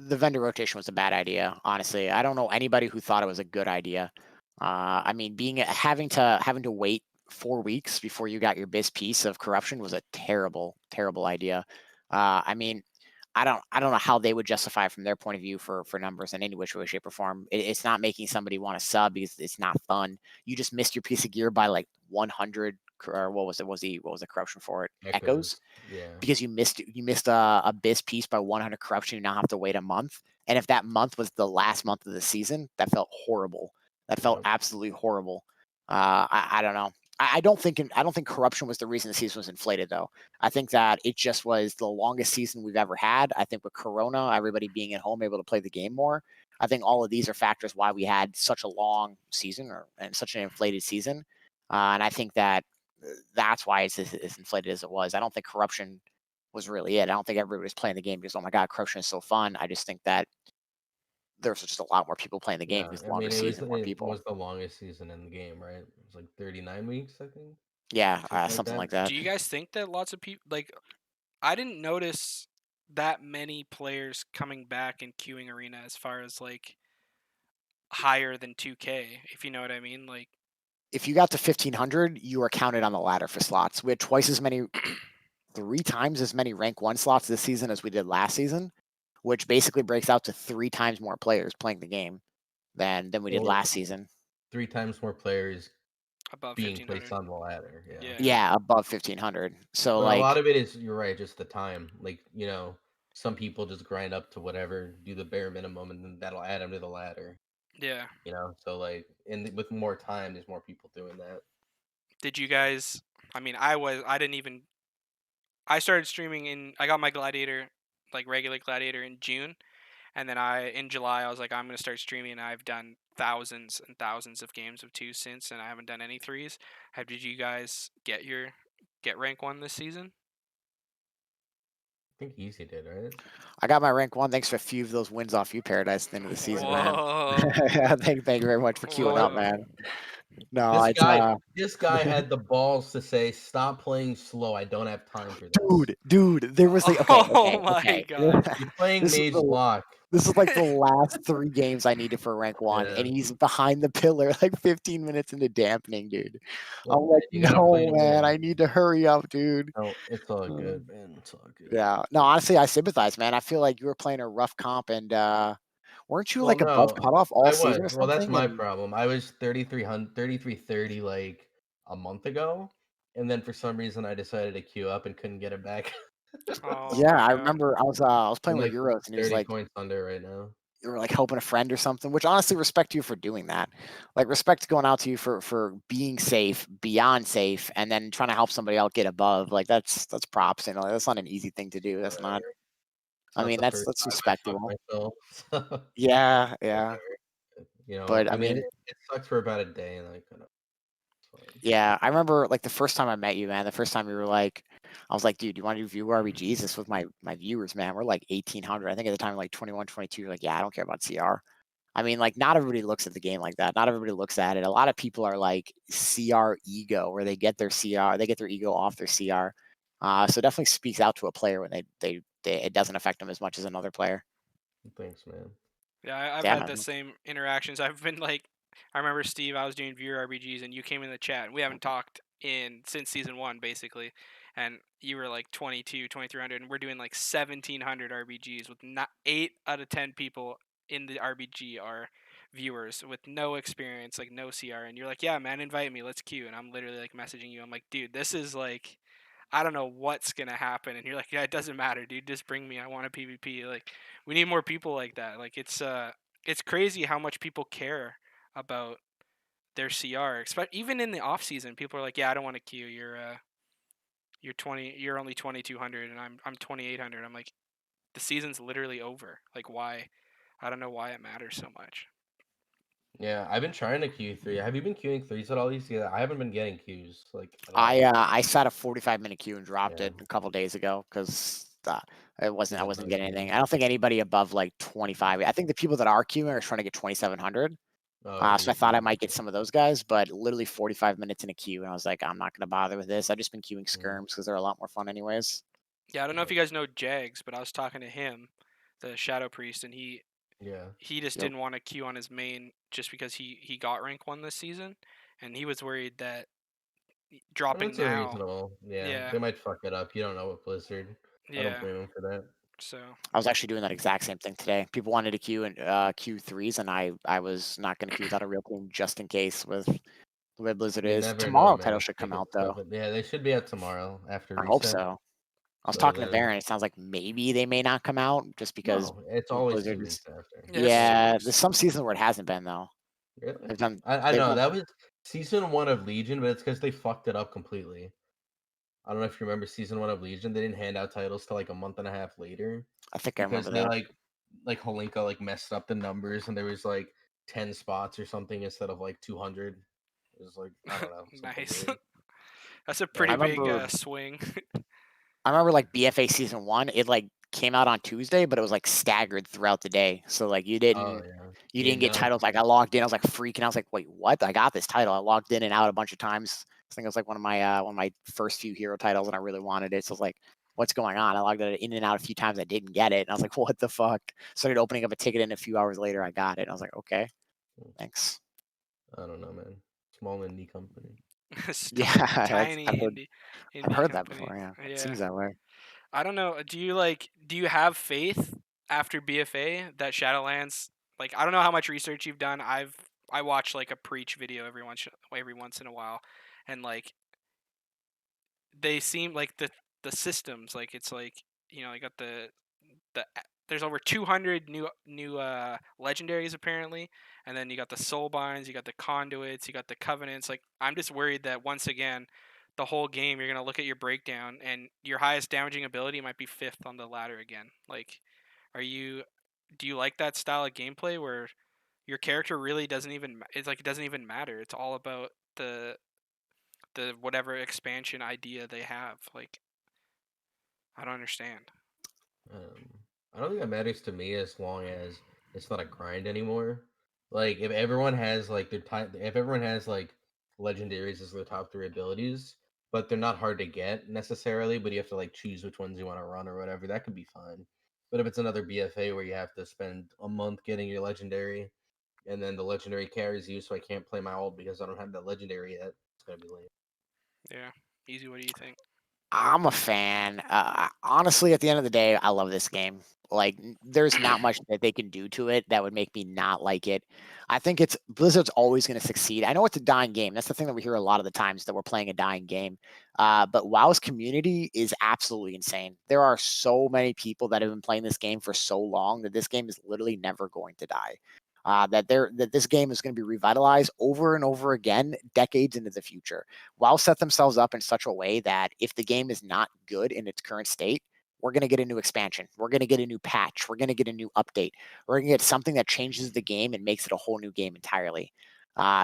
The vendor rotation was a bad idea, honestly. I don't know anybody who thought it was a good idea. I mean, being having to wait 4 weeks before you got your best piece of corruption was a terrible, terrible idea. I mean, I don't know how they would justify it from their point of view for numbers in any which way, shape, or form. It's not making somebody want to sub because it's not fun. You just missed your piece of gear by like 100, or what was it? What was the corruption for it? Echoes, Echoes. Yeah. because you missed a biz piece by 100 corruption. You now have to wait a month, and if that month was the last month of the season, that felt horrible. That felt Yep. absolutely horrible. I don't know. I don't think corruption was the reason the season was inflated, though. I think that it just was the longest season we've ever had. I think with Corona, everybody being at home able to play the game more. I think all of these are factors why we had such a long season and such an inflated season. And I think that that's why it's as inflated as it was. I don't think corruption was really it. I don't think everybody was playing the game because, oh my God, corruption is so fun. I just think that there's just a lot more people playing the game Yeah. because I longer mean season, more it people. was the longest season in the game, right? It was like 39 weeks, I think. Yeah, Something like something that. like that. Do you guys think that lots of people like? I didn't notice that many players coming back and queuing arena as far as like higher than 2K, if you know what I mean. Like, If you got to 1,500, you are counted on the ladder for slots. We had twice as many, 3 times as many rank 1 slots this season as we did last season, which basically breaks out to 3 times more players playing the game than we did Well, last season. 3 times more players above being placed 1,500. on the ladder. Yeah. Yeah. Yeah, above 1,500. So But a lot like, of it is, you're right, just the time. Like, some people just grind up to whatever, do the bare minimum, and then that'll add them to the ladder. Yeah. So like, and with more time, there's more people doing that. Did you guys? I mean, I didn't even. I started streaming I got my Gladiator, like regular Gladiator in June, and then in July I was like, I'm gonna start streaming. And I've done thousands and thousands of games of 2 since, and I haven't done any 3s. Did you guys get rank 1 this season? I think Easy did, right? I got my rank 1 thanks to a few of those wins off you, Paradise, at the end of the season, man. Whoa. Thank you very much for queuing up, Whoa. man. No, This it's guy, this guy had the balls to say, "Stop playing slow. I don't have time for this." dude, there was like, okay, Oh okay, my okay. god. You're playing This is Mage the Lock. this is like the last 3 games I needed for rank 1, Yeah. and he's behind the pillar like 15 minutes into dampening, dude. Look, I'm man, like, you gotta play "No, to man, win. I need to hurry up, dude." No, it's all Mm. good, man. It's all good. Yeah. No, honestly, I sympathize, man. I feel like you were playing a rough comp, and, weren't you, Well, like, above no, cutoff all I was. season or Well, that's something? my And problem. I was 3,300, 3,330 like a month ago, and then for some reason I decided to queue up and couldn't get it back. Oh yeah, my I god. remember I was playing I'm with like Euros, and he was 30 like, points under right now. you were like helping a friend or something, which honestly respect you for doing that. Like respect going out to you for being safe, beyond safe, and then trying to help somebody else get above. Like that's props, that's not an easy thing to do. That's not. Whatever. It's I not mean, the that's first that's time I respectable. fucked myself. So Yeah, yeah. whatever. But I I mean, mean, it sucks for about a day, and then I kind of it's fine. yeah, I remember like the first time I met you, man. The first time you were like, I was like, dude, you want to do view RBGs? This with my viewers, man. We're like 1,800. I think at the time like 21, 22. You're like, yeah, I don't care about CR. I mean, like, not everybody looks at the game like that. Not everybody looks at it. A lot of people are like CR ego, where they get their CR, they get their ego off their CR. So it definitely speaks out to a player when they it doesn't affect them as much as another player. Thanks, man. Yeah, I've Yeah, had the man. same interactions. I've been like, I remember Steve, I was doing viewer RBGs and you came in the chat and we haven't talked since season 1 basically. And you were like 22, 2,300 and we're doing like 1,700 RBGs with not 8 out of 10 people in the RBG are viewers with no experience, like no CR. And you're like, yeah, man, invite me. Let's queue. And I'm literally like messaging you. I'm like, dude, this is like, I don't know what's gonna happen, and you're like, yeah, it doesn't matter, dude. Just bring me. I want a PvP. Like, we need more people like that. Like, it's crazy how much people care about their CR. Even in the off season, people are like, yeah, I don't want to queue. You're only 2,200, and I'm 2,800. I'm like, the season's literally over. Like, why? I don't know why it matters so much. Yeah, I've been trying to Q3. Have you been queuing threes at all these? Yeah, I haven't been getting Qs like at all. I set a 45-minute queue and dropped Yeah, it a couple days ago because I yeah, wasn't no getting anything. queuing. I don't think anybody above like 25. I think the people that are queuing are trying to get 2,700. Oh, yeah, So I these thought I guys. might get some of those guys, but literally 45 minutes in a queue, and I was like, I'm not gonna bother with this. I've just been queuing Mm, skirms because they're a lot more fun, anyways. Yeah, I don't know if yeah, you guys know Jags, but I was talking to him, the Shadow Priest, and yeah. he just Yep. didn't want to queue on his main just because he got rank 1 this season, and he was worried that dropping That's a now. reasonable. Yeah, Yeah, they might fuck it up. You don't know with Blizzard. I don't yeah. blame them for that. So I was actually doing that exact same thing today. People wanted to queue and queue threes, and I was not gonna queue without a real team just in case with the way Blizzard You is. never know, Tomorrow title man. should They come could out flip though. it. Yeah, they should be out tomorrow after I hope reset. so. I was So talking to then, Baron. It sounds like maybe they may not come out just because no, it's always Blizzard 2 is. weeks after. yeah, It's it's always 2 Yeah, there's weeks. some seasons where it hasn't been though. really. They've done. I They've know done. that was season 1 of Legion, but it's because they fucked it up completely. I don't know if you remember season 1 of Legion. They didn't hand out titles till like a month and a half later I think I because remember they that. like Holinka like messed up the numbers and there was like 10 spots or something instead of like 200. It was like I don't know, something Nice. weird. That's a I pretty Yeah. big remember. swing. I remember like BFA season one. It like came out on Tuesday, but it was like staggered throughout the day. So like Oh yeah. you You didn't didn't get know. titles. Like I logged in, I was like freaking. I was like, wait, what? I got this title. I logged in and out a bunch of times. I think it was like one of my first few hero titles, and I really wanted it. So I was like, what's going on? I logged it in and out a few times. I didn't get it, and I was like, what the fuck? Started opening up a ticket, and a few hours later, I got it. And I was like, okay, thanks. I don't know, man. Small indie company. Yeah, that's Tiny I've indie heard that company. before. Yeah, it Yeah. seems that way. I don't know. Do you have faith after BFA that Shadowlands, like, I don't know how much research you've done. I watch like a preach video every once in a while, and like they seem like the systems, like it's like, you got there's over 200 new legendaries apparently, and then you got the soulbinds, you got the conduits, you got the covenants. Like, I'm just worried that once again, the whole game you're gonna look at your breakdown and your highest damaging ability might be fifth on the ladder again. Like, are you do you like that style of gameplay where your character really doesn't even it's like it doesn't even matter. It's all about the whatever expansion idea they have. Like, I don't understand. I don't think that matters to me as long as it's not a grind anymore. Like if everyone has like legendaries as their top 3 abilities, but they're not hard to get necessarily, but you have to like choose which ones you want to run or whatever, that could be fine. But if it's another BFA where you have to spend a month getting your legendary, and then the legendary carries you, so I can't play my ult because I don't have that legendary yet, it's gonna be lame. Yeah. Easy, what do you think? I'm a fan. Honestly, at the end of the day, I love this game. Like, there's not much that they can do to it that would make me not like it. I think it's Blizzard's always going to succeed. I know it's a dying game. That's the thing that we hear a lot of the times that we're playing a dying game. But WoW's community is absolutely insane. There are so many people that have been playing this game for so long that this game is literally never going to die. That this game is going to be revitalized over and over again, decades into the future. WoW set themselves up in such a way that if the game is not good in its current state, we're going to get a new expansion. We're going to get a new patch. We're going to get a new update. We're going to get something that changes the game and makes it a whole new game entirely.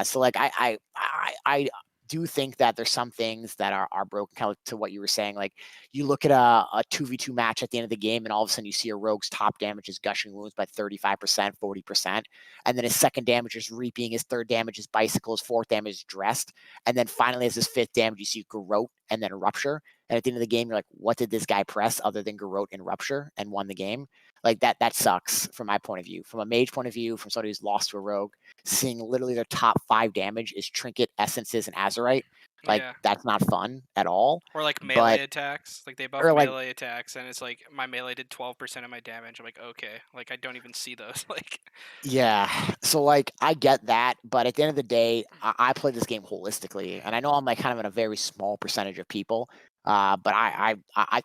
So like I do think that there's some things that are broken, kind of to what you were saying. Like you look at a 2v2 match at the end of the game, and all of a sudden you see a rogue's top damage is gushing wounds by 35%, 40%, and then his second damage is reaping, his third damage is bicycle, his fourth damage is dressed, and then finally as his fifth damage, you see Garrote and then Rupture. And at the end of the game, you're like, what did this guy press other than Garrote and Rupture and won the game? Like that sucks from my point of view. From a mage point of view, from somebody who's lost to a rogue, seeing literally their top 5 damage is Trinket, Essences, and Azurite. Like Yeah. that's not fun at all. Or like melee But attacks. Like, they buff or like melee attacks and it's like my melee did 12% of my damage. I'm like, okay. Like, I don't even see those. Like, yeah, so like I get that, but at the end of the day, I play this game holistically, and I know I'm like kind of in a very small percentage of people, but I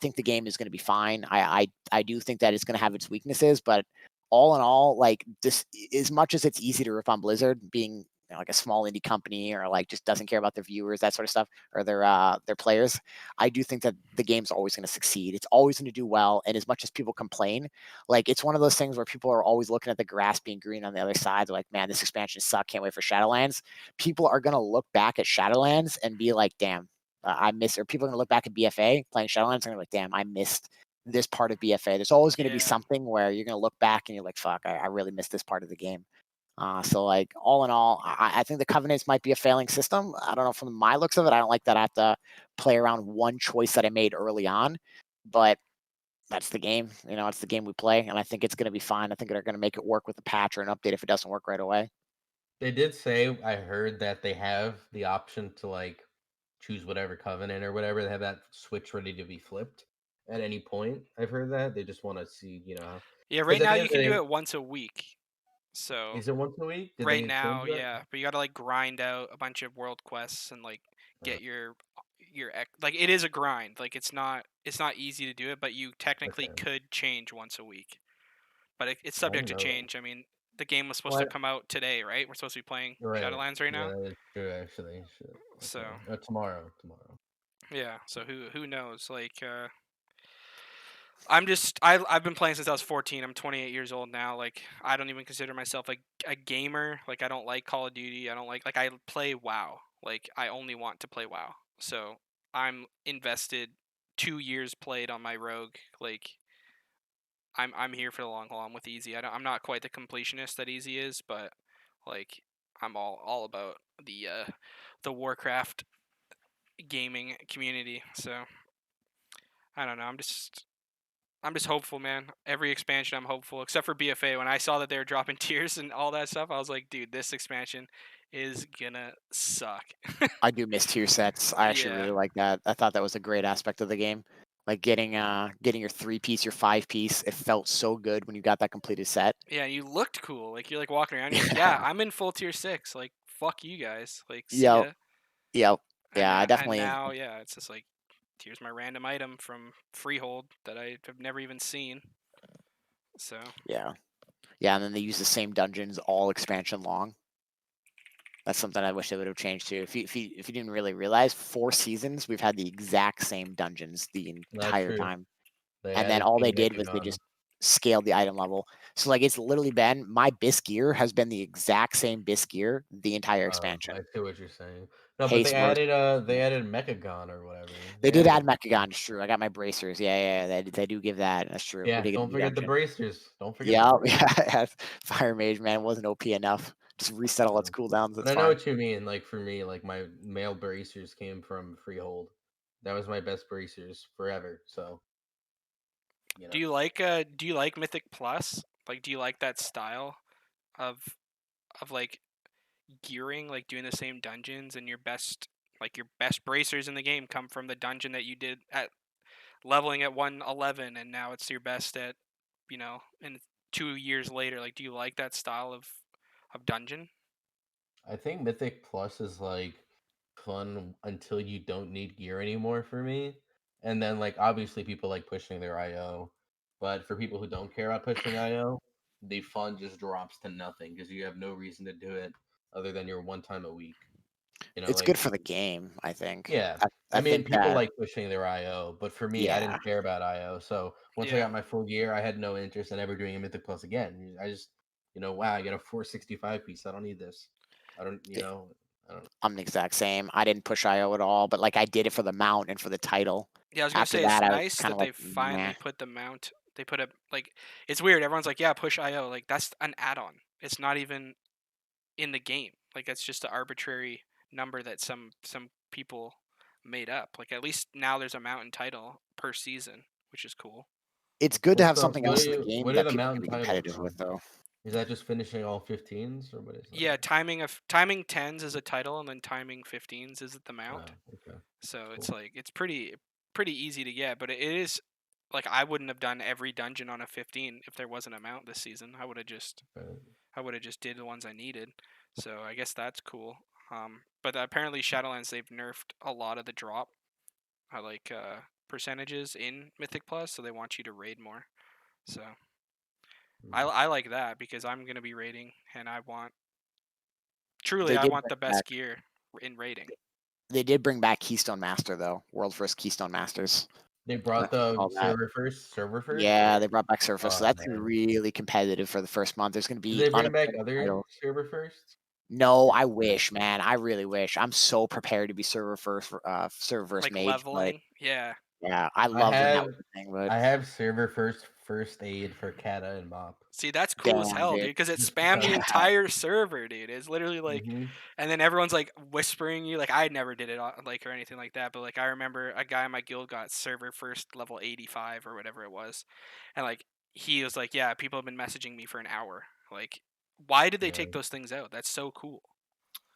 think the game is going to be fine. I do think that it's going to have its weaknesses, but all in all, like this, as much as it's easy to rip on Blizzard being like a small indie company or like just doesn't care about their viewers, that sort of stuff, or their players, I do think that the game's always going to succeed. It's always going to do well. And as much as people complain, like it's one of those things where people are always looking at the grass being green on the other side. They're like, man, this expansion sucks. Can't wait for Shadowlands. People are going to look back at Shadowlands and be like, damn, I miss, or people are going to look back at BFA playing Shadowlands and be like, damn, I missed this part of BFA. There's always going to be Yeah. something where you're going to look back and you're like, fuck, I really missed this part of the game. So like all in all, I think the Covenants might be a failing system. I don't know from my looks of it. I don't like that I have to play around one choice that I made early on, but that's the game. You know, it's the game we play, and I think it's going to be fine. I think they're going to make it work with a patch or an update if it doesn't work right away. They did say, I heard that they have the option to like choose whatever covenant or whatever. They have that switch ready to be flipped at any point. I've heard that. They just want to see, Yeah, right because at now the end you of the can do day, it once a week. So is it once a week? Did right they change now, that? yeah, but you got to like grind out a bunch of world quests and like Uh, get like it is a grind. Like it's not easy to do it, but you technically okay. could change once a week. But it's I subject didn't to know that. change. I mean, the game was supposed to What? come out today, right? We're supposed to be playing Right. Shadowlands right Yeah, now. that is true, actually. Shit. So Okay. Tomorrow. Tomorrow. yeah, so who knows? Like I've been playing since I was 14. I'm 28 years old now. Like I don't even consider myself like a gamer. Like I don't like Call of Duty. I don't like I play WoW. Like I only want to play WoW. So I'm invested 2 years played on my rogue. Like I'm here for the long haul. I'm with Easy. I'm not quite the completionist that Easy is, but like I'm all about the Warcraft gaming community. So I don't know. I'm just hopeful, man. Every expansion, I'm hopeful, except for BFA. When I saw that they were dropping tiers and all that stuff, I was like, dude, this expansion is gonna suck. I do miss tier sets. I actually Yeah, really like that. I thought that was a great aspect of the game. Like getting your 3-piece, your 5-piece. It felt so good when you got that completed set. yeah. You looked cool. Like you're like walking around. You're like, yeah, I'm in full tier 6. Like fuck you guys. Like see Yep. ya. Yep. And Yeah, I and definitely. now, yeah, it's just like, here's my random item from Freehold that I have never even seen. So Yeah. Yeah, and then they use the same dungeons all expansion long. That's something I wish they would have changed too. If you didn't really realize, 4 seasons we've had the exact same dungeons the That's entire true. time, They and then added all they King did was they Mechagon. just scaled the item level. So like it's literally been my bisque gear has been the exact same bisque gear the entire I expansion. see what you're saying. No, but Haste work. they added Mechagon or whatever. They They did added add Mechagon. It's true. I got my bracers. Yeah, yeah, they do give that. That's true. We yeah, did get a don't new forget the dungeon. bracers. Don't forget the Yeah, bracers. yeah. Fire Mage man wasn't OP enough. Just reset all its cooldowns. But That's I know fine. what you mean. Like for me, like my male bracers came from Freehold. That was my best bracers forever. So you know, do you like Mythic Plus? Like do you like that style of like gearing, like doing the same dungeons, and your best bracers in the game come from the dungeon that you did at leveling at 111, and now it's your best at, in 2 years later. Like do you like that style of dungeon? I think Mythic Plus is like fun until you don't need gear anymore for me. And then like obviously people like pushing their IO, but for people who don't care about pushing IO, the fun just drops to nothing because you have no reason to do it other than your one time a week. It's good Like for the game, I think. yeah. I I mean, think people that like pushing their IO, but for me, I yeah, didn't care about IO. So once I Yeah. got my full gear, I had no interest in ever doing a Mythic Plus again. I just, wow, I got a 465 piece. I don't need this. I don't, yeah, I don't I'm the exact same. I didn't push IO at all, but like I did it for the mount and for the title. Yeah, I was gonna After say it's that, I was nice kind that of like, they nah. finally put the mount. They put a like. It's weird. Everyone's like, yeah, push IO. Like that's an add-on. It's not even in the game. Like it's just an arbitrary number that some people made up. Like at least now there's a mount and title per season, which is cool. It's good to have something else in the game what are that the people can mountain be titles competitive with, on? though. Is that just finishing all 15s or what is Yeah, that? timing tens is a title, and then timing 15s is the mount. Oh, okay. So it's Cool. like it's pretty easy to get, but it is like I wouldn't have done every dungeon on a 15 if there wasn't a mount this season. Right. I would have just did the ones I needed. So I guess that's cool. But apparently Shadowlands they've nerfed a lot of the drop, percentages in Mythic Plus, so they want you to raid more. So I like that because I'm gonna be raiding and I want Truly, They I did want bring the back best gear in rating. they did bring back Keystone Master though, world first Keystone Masters. They I brought don't know if you the saw that. server first, Yeah, or they brought back Surface, so oh that's man, really competitive for the first month. There's gonna did be they bring back unobtainium other titles. server firsts? No, Or I wish, man. I really wish. I'm so prepared to be server first Like mage, but leveling. Yeah. yeah, I I love when that have was a thing, but I have server first aid for Kata and Mop See, that's cool as damn, hell, dude. dude, because it just spammed the because. entire server, dude. It's literally like, Hmm. and then everyone's like whispering you. Like, I never did it like or anything like that, but like I remember a guy in my guild got server first level 85 or whatever it was, and like he was like, yeah, people have been messaging me for an hour. Like, why did they Yeah. take those things out? That's so cool.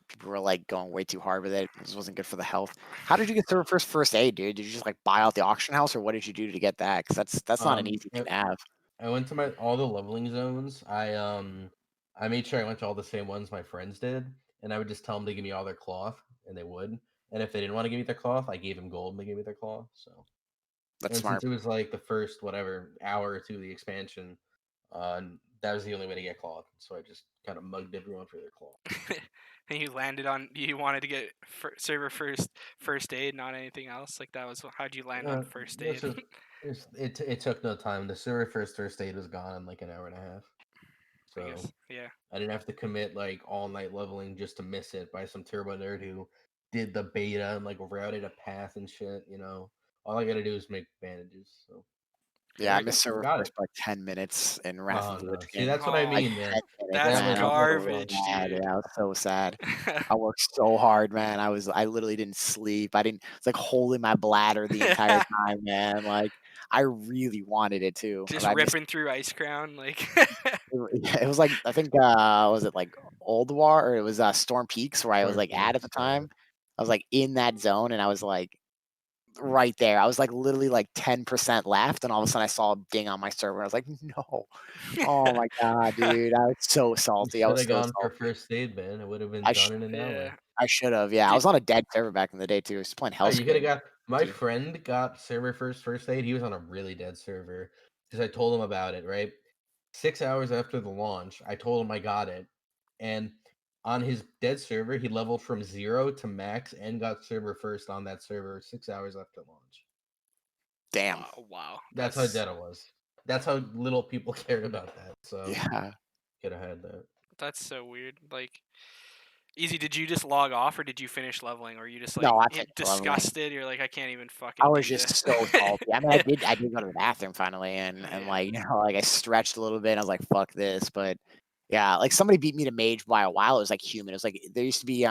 People were like going way too hard with it. This wasn't good for the health. How did you get first aid, dude? Did you just like buy out the auction house, or what did you do to get that? Because that's not an easy thing I, to have. I went to my all the leveling zones. I made sure I went to all the same ones my friends did, and I would just tell them to give me all their cloth, and they would. And if they didn't want to give me their cloth, I gave them gold, and they gave me their cloth. So, That's and since smart. it was like the first whatever hour or two of the expansion, that was the only way to get cloth. So I just kind of mugged everyone for their cloth. And you landed on you wanted to get server first aid, not anything else. Like that was how'd you land on first This aid? is it took no time. The server first aid was gone in like an hour and a half. I So guess, yeah. I didn't have to commit like all night leveling just to miss it by some turbo nerd who did the beta and like routed a path and shit. All I gotta do is make bandages. So Yeah, there I you go. missed You server got it. first by like 10 minutes in Wrath Oh of the Lich no, see King. that's what I Oh, Like mean, man. 10 minutes, that's That man. would I was suck so so garbage, much. mad. dude. Yeah, I was so sad. I worked so hard, man. I literally didn't sleep. I didn't. It's like holding my bladder the entire time, man. Like I really wanted it too, but Just I missed. ripping through Ice Crown, like It was like I think was it like Old War, or it was Storm Peaks where I was Storm like at the Peaks, yeah. time. I was like in that zone, and I was like right there. I was like literally like 10% left, and all of a sudden I saw a ding on my server. I was like, no. Oh my god, dude. I was so You salty. I should was have so gone for salty. first aid, man. It would have been I done sh- in an yeah. hour. I should have. Yeah, I Did was on a dead server back in the day too. I was playing Oh, you could have Hellscream got my too. friend got server first aid. He was on a really dead server because I told him about it, right? 6 hours after the launch, I told him I got it. And on his dead server, he leveled from 0 to max and got server first on that server 6 hours after launch. Damn. wow. That's how dead it was. That's how little people cared about that. So Yeah. could have had that. That's so weird. Like, Easy, did you just log off or did you finish leveling? Or are you just like No, I finished leveling. disgusted? You're like, I can't even I fucking was do just this. so salty. I mean, I did go to the bathroom finally, and Yeah. like like I stretched a little bit. And I was like, "Fuck this!" But yeah, like somebody beat me to mage by a while. It was like human. It was like there used to be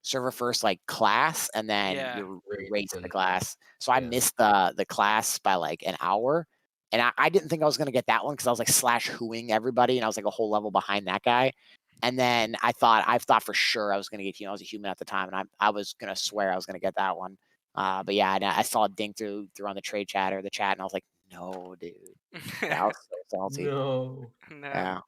server first like class, and then Yeah. your Great. race in the And class. So I yeah. missed the class by like an hour, and I didn't think I was gonna get that one because I was like slash hooing everybody, and I was like a whole level behind that guy. And then I thought for sure I was gonna get I was a human at the time, and I was gonna swear I was gonna get that one. But yeah, I saw a ding through on the trade chat or the chat, and I was like, no, dude. Yeah, I was so salty. No. No. Yeah.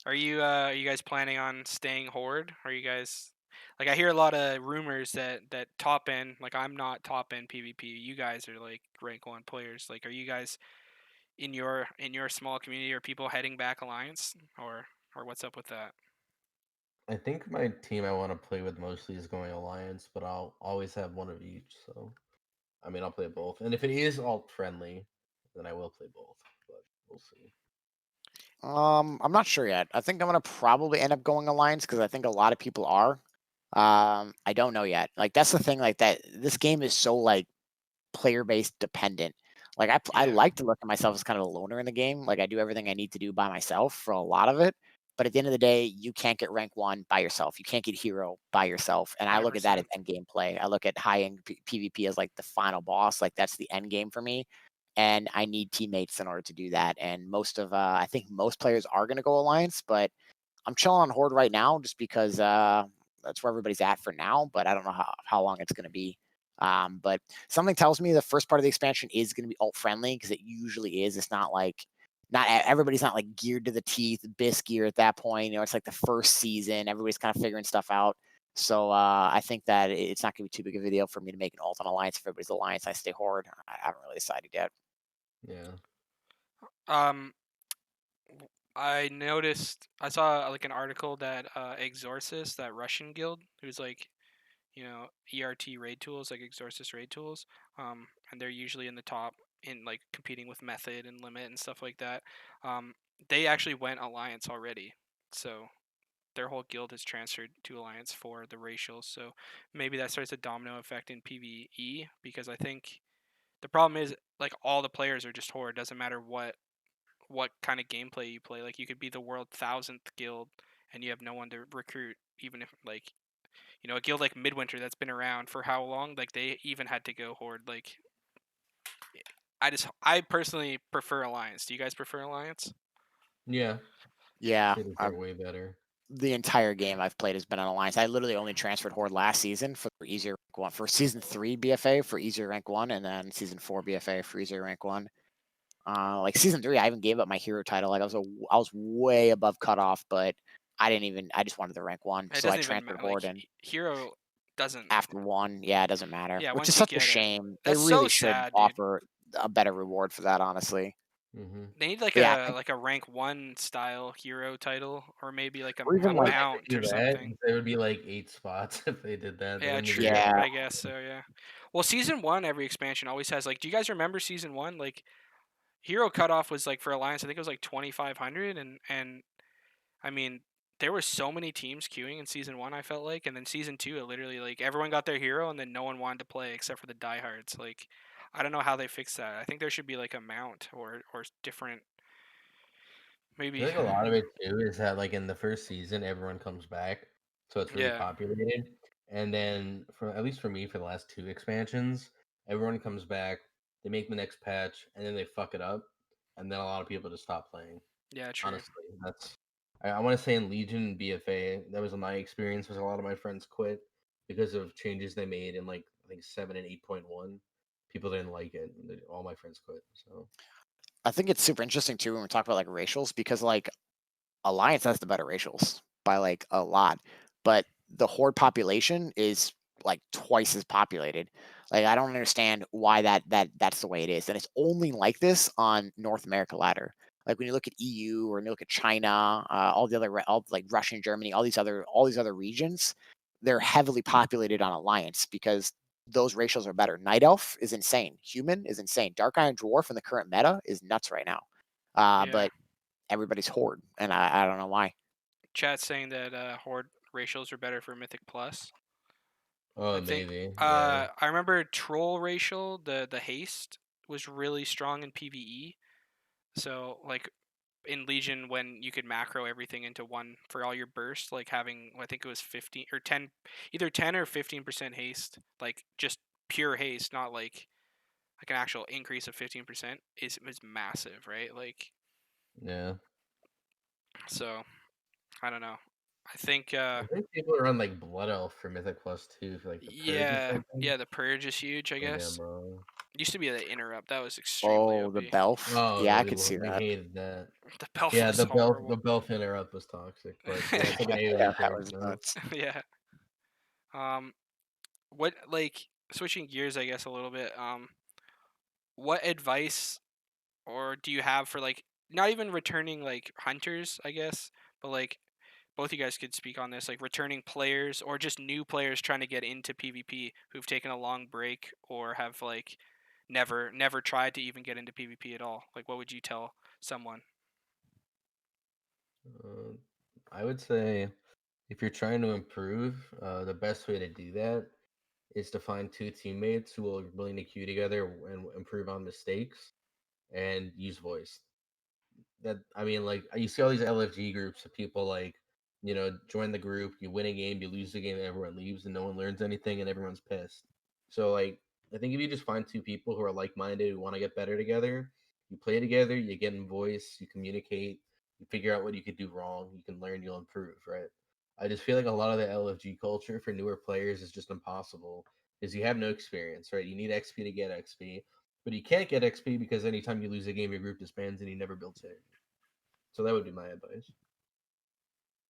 Are you guys planning on staying horde? Are you guys like I hear a lot of rumors that top end, like I'm not top end PvP. You guys are like rank 1 players. Like are you guys in your small community, are people heading back alliance or what's up with that? I think my team I want to play with mostly is going Alliance, but I'll always have one of each. So, I mean, I'll play both. And if it is alt friendly, then I will play both. But we'll see. I'm not sure yet. I think I'm gonna probably end up going Alliance because I think a lot of people are. I don't know yet. Like that's the thing. Like that, this game is so like player based dependent. Like I Yeah. like to look at myself as kind of a loner in the game. Like I do everything I need to do by myself for a lot of it. But at the end of the day, you can't get rank 1 by yourself. You can't get hero by yourself. And I look at that as 100%. end game play. I look at high end PvP as like the final boss. Like that's the end game for me. And I need teammates in order to do that. And I think most players are going to go alliance, but I'm chilling on horde right now just because that's where everybody's at for now. But I don't know how long it's going to be. But something tells me the first part of the expansion is going to be alt friendly because it usually is. It's not like everybody's not like geared to the teeth, bisque gear at that point. It's like the first season. Everybody's kind of figuring stuff out. So I think that it's not going to be too big of a deal for me to make an alt on alliance. If everybody's alliance, I stay horde. I haven't really decided yet. Yeah. Um I noticed I saw like an article that Exorcist, that Russian guild, who's like, ERT raid tools, like Exorcist raid tools, and they're usually in the top in like competing with Method and Limit and stuff like that. Um, they actually went Alliance already, so their whole guild has transferred to Alliance for the racials. So maybe that starts a domino effect in PvE, because I think the problem is like all the players are just Horde. Doesn't matter what kind of gameplay you play. Like you could be the world 1000th guild and you have no one to recruit, even if like a guild like Midwinter that's been around for how long? Like they even had to go Horde. Like I personally prefer Alliance. Do you guys prefer Alliance? Yeah, Yeah, cities are way better. the entire game I've played has been on Alliance. I literally only transferred Horde last season for easier rank one, for season 3 BFA for easier rank one, and then season 4 BFA for easier rank one. Like season 3, I even gave up my hero title. Like I was way above cutoff, but I just wanted the rank one, It so I doesn't even transferred matter. Like Horde and hero doesn't. after one, yeah, it doesn't matter, Yeah, which is once you such a get it, shame. They that's so really should sad, dude. offer a better reward for that, honestly. Mm-hmm. They need like But yeah, a rank 1 style hero title, or maybe like or a even I would like like to mount do or that. something. There would be like 8 spots if they did that. They Yeah, wouldn't even true. yeah, I guess so. Yeah. Well, season 1, every expansion always has like. Do you guys remember season 1? Like hero cutoff was like for Alliance. I think it was like 2,500, and I mean there were so many teams queuing in season 1. I felt like, and then season 2, it literally like everyone got their hero, and then no one wanted to play except for the diehards. Like I don't know how they fixed that. I think there should be like a mount or different I feel maybe. like a lot of it too is that like in the first season everyone comes back, so it's really Yeah. populated. And then for at least for me for the last 2 expansions, everyone comes back, they make the next patch, and then they fuck it up, and then a lot of people just stop playing. Yeah. True. Honestly, that's I want to say in Legion and BFA, that was my experience. Was a lot of my friends quit because of changes they made in like I think 7 and 8.1. People didn't like it. And all my friends quit. So I think it's super interesting too when we talk about like racials because like Alliance has the better racials by like a lot, but the Horde population is like twice as populated. Like I don't understand why that's the way it is, and it's only like this on North America ladder. Like when you look at EU or you look at China, all the other all like Russia and Germany, all these other regions, they're heavily populated on Alliance because those ratios are better. Night Elf is insane. Human is insane. Dark Iron Dwarf in the current meta is nuts right now. Yeah. But everybody's Horde, and I don't know why. Chat's saying that Horde racials are better for Mythic Plus. I oh think maybe yeah. I remember Troll racial, the haste was really strong in PvE. So like in Legion, when you could macro everything into one for all your bursts, like having I think it was 15 or 10, either 10 or 15% haste, like just pure haste, not like an actual increase of 15% is massive, right? Like Yeah. so I don't know. I think I think people are on like Blood Elf for Mythic Plus too for like the purge or yeah, something. yeah, the purge is huge, I Maybe guess. I'm wrong. Used to be the interrupt. That was extremely Oh, the OP. Belf. Oh, Yeah, I we could see we that. hated that. The Belf Yeah, was the horrible. Belf interrupt was toxic, but yeah, it's like an Yeah, AoE that purge was now. nuts. Yeah. Um, what like switching gears, I guess a little bit. What advice or do you have for like not even returning like hunters, I guess, but like both you guys could speak on this, like returning players or just new players trying to get into PvP who've taken a long break or have like never tried to even get into PvP at all. Like what would you tell someone? Uh, I would say if you're trying to improve, the best way to do that is to find two teammates who are willing to queue together and improve on mistakes and use voice. That I mean, like you see all these LFG groups of people like, join the group, you win a game, you lose the game, and everyone leaves, and no one learns anything, and everyone's pissed. So like, I think if you just find two people who are like minded, who want to get better together, you play together, you get in voice, you communicate, you figure out what you could do wrong, you can learn, you'll improve, right? I just feel like a lot of the LFG culture for newer players is just impossible because you have no experience, right? You need XP to get XP, but you can't get XP because anytime you lose a game, your group disbands and you never build synergy. So that would be my advice.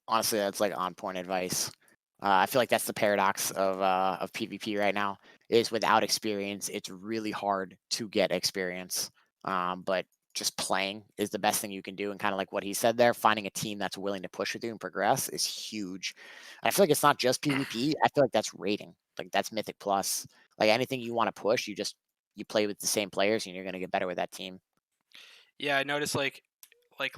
Honestly, that's like on point advice. I feel like that's the paradox of PvP right now. Is without experience, it's really hard to get experience. But just playing is the best thing you can do. And kind of like what he said there, finding a team that's willing to push with you and progress is huge. And I feel like it's not just PvP. I feel like that's rating. Like that's Mythic Plus. Like anything you want to push, you play with the same players and you're gonna get better with that team. Yeah, I noticed like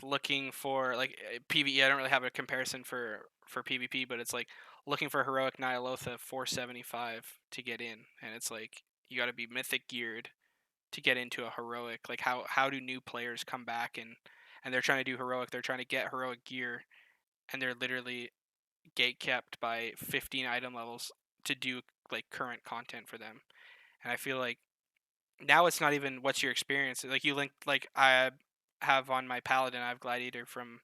looking for like PvE. I don't really have a comparison for PvP, but it's like looking for heroic Nyalotha 475 to get in, and it's like you got to be mythic geared to get into a heroic. Like how do new players come back and they're trying to do heroic, they're trying to get heroic gear, and they're literally gate kept by 15 item levels to do like current content for them. And I feel like now it's not even what's your experience. Like you link like I have on my paladin, I have gladiator from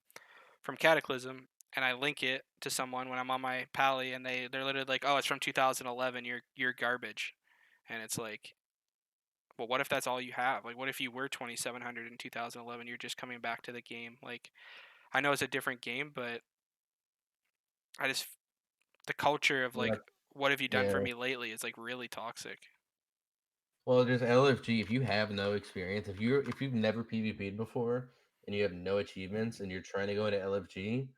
Cataclysm, and I link it to someone when I'm on my pally, and they're literally like, oh, it's from 2011. You're garbage, and it's like, well, what if that's all you have? Like, what if you were 2700 in 2011? You're just coming back to the game. Like, I know it's a different game, but I just the culture of Well, like, what have you done for yeah. me lately is like really toxic. Well, just LFG. If you have no experience, if you've never PvP'd before and you have no achievements and you're trying to go into LFG,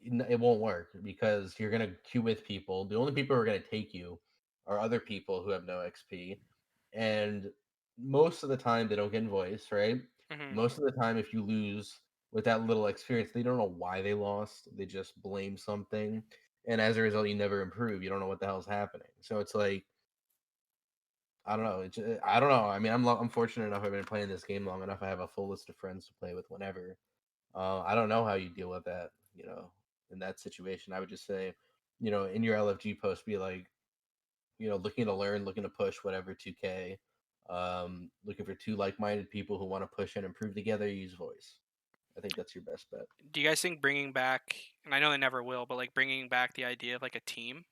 it won't work because you're gonna queue with people. The only people who are gonna take you are other people who have no XP, and most of the time they don't get voice, right? Hmm. Most of the time, if you lose with that little experience, they don't know why they lost. They just blame something, and as a result, you never improve. You don't know what the hell's happening. So it's like I don't know. I don't know. I mean, I'm fortunate enough. I've been playing this game long enough. I have a full list of friends to play with whenever. I don't know how you deal with that. In that situation, I would just say, in your LFG post, be like, looking to learn, looking to push whatever 2K, looking for two like-minded people who want to push and improve together. Use voice. I think that's your best bet. Do you guys think bringing back, and I know they never will, but like bringing back the idea of like a team?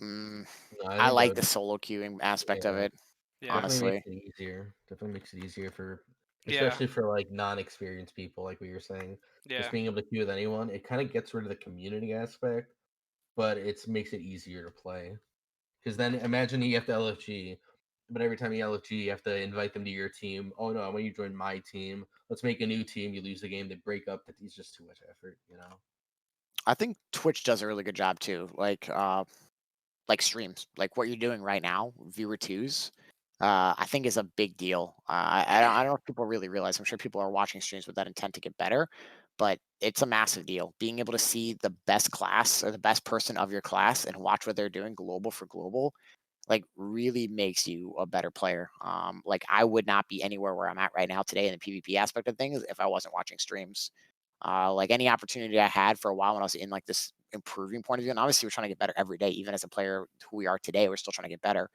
Mm, No, I I think that like would, the solo queuing aspect of yeah, it, Yeah, definitely makes honestly. it easier. Definitely makes it easier for, yeah, especially for like non-experienced people, like what you're saying. Just yeah. being able to queue with anyone, it kind of gets rid of the community aspect, but it makes it easier to play. Because then imagine you have to LFG, but every time you LFG, you have to invite them to your team. Oh no, I want you to join my team. Let's make a new team. You lose the game, they break up. It's just too much effort. I think Twitch does a really good job too. Like streams, like what you're doing right now, viewer twos. I think is a big deal. I don't know if people really realize. I'm sure people are watching streams with that intent to get better, but it's a massive deal. Being able to see the best class or the best person of your class and watch what they're doing global for global, like really makes you a better player. Like I would not be anywhere where I'm at right now today in the PvP aspect of things if I wasn't watching streams. Like any opportunity I had for a while when I was in like this improving point of view, and obviously we're trying to get better every day, even as a player who we are today, we're still trying to get better.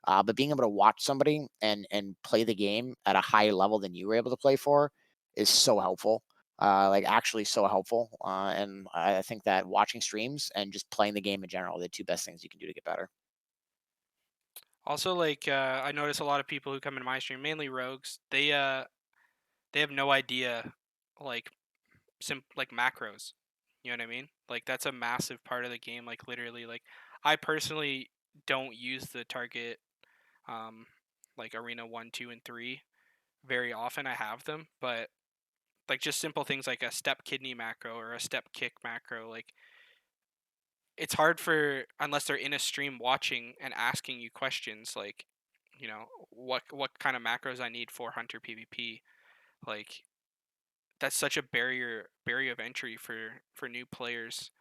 But being able to watch somebody and play the game at a higher level than you were able to play for is so helpful. Like actually so helpful. And I think that watching streams and just playing the game in general are the two best things you can do to get better. Also, like I notice a lot of people who come into my stream, mainly rogues, they have no idea like like macros. You know what I mean? Like that's a massive part of the game. Like literally, like I personally don't use the target um like arena 1, 2, and 3 very often. I have them, but like just simple things like a step kidney macro or a step kick macro, like it's hard for unless they're in a stream watching and asking you questions like, what kind of macros I need for hunter PvP. Like that's such a barrier of entry for new players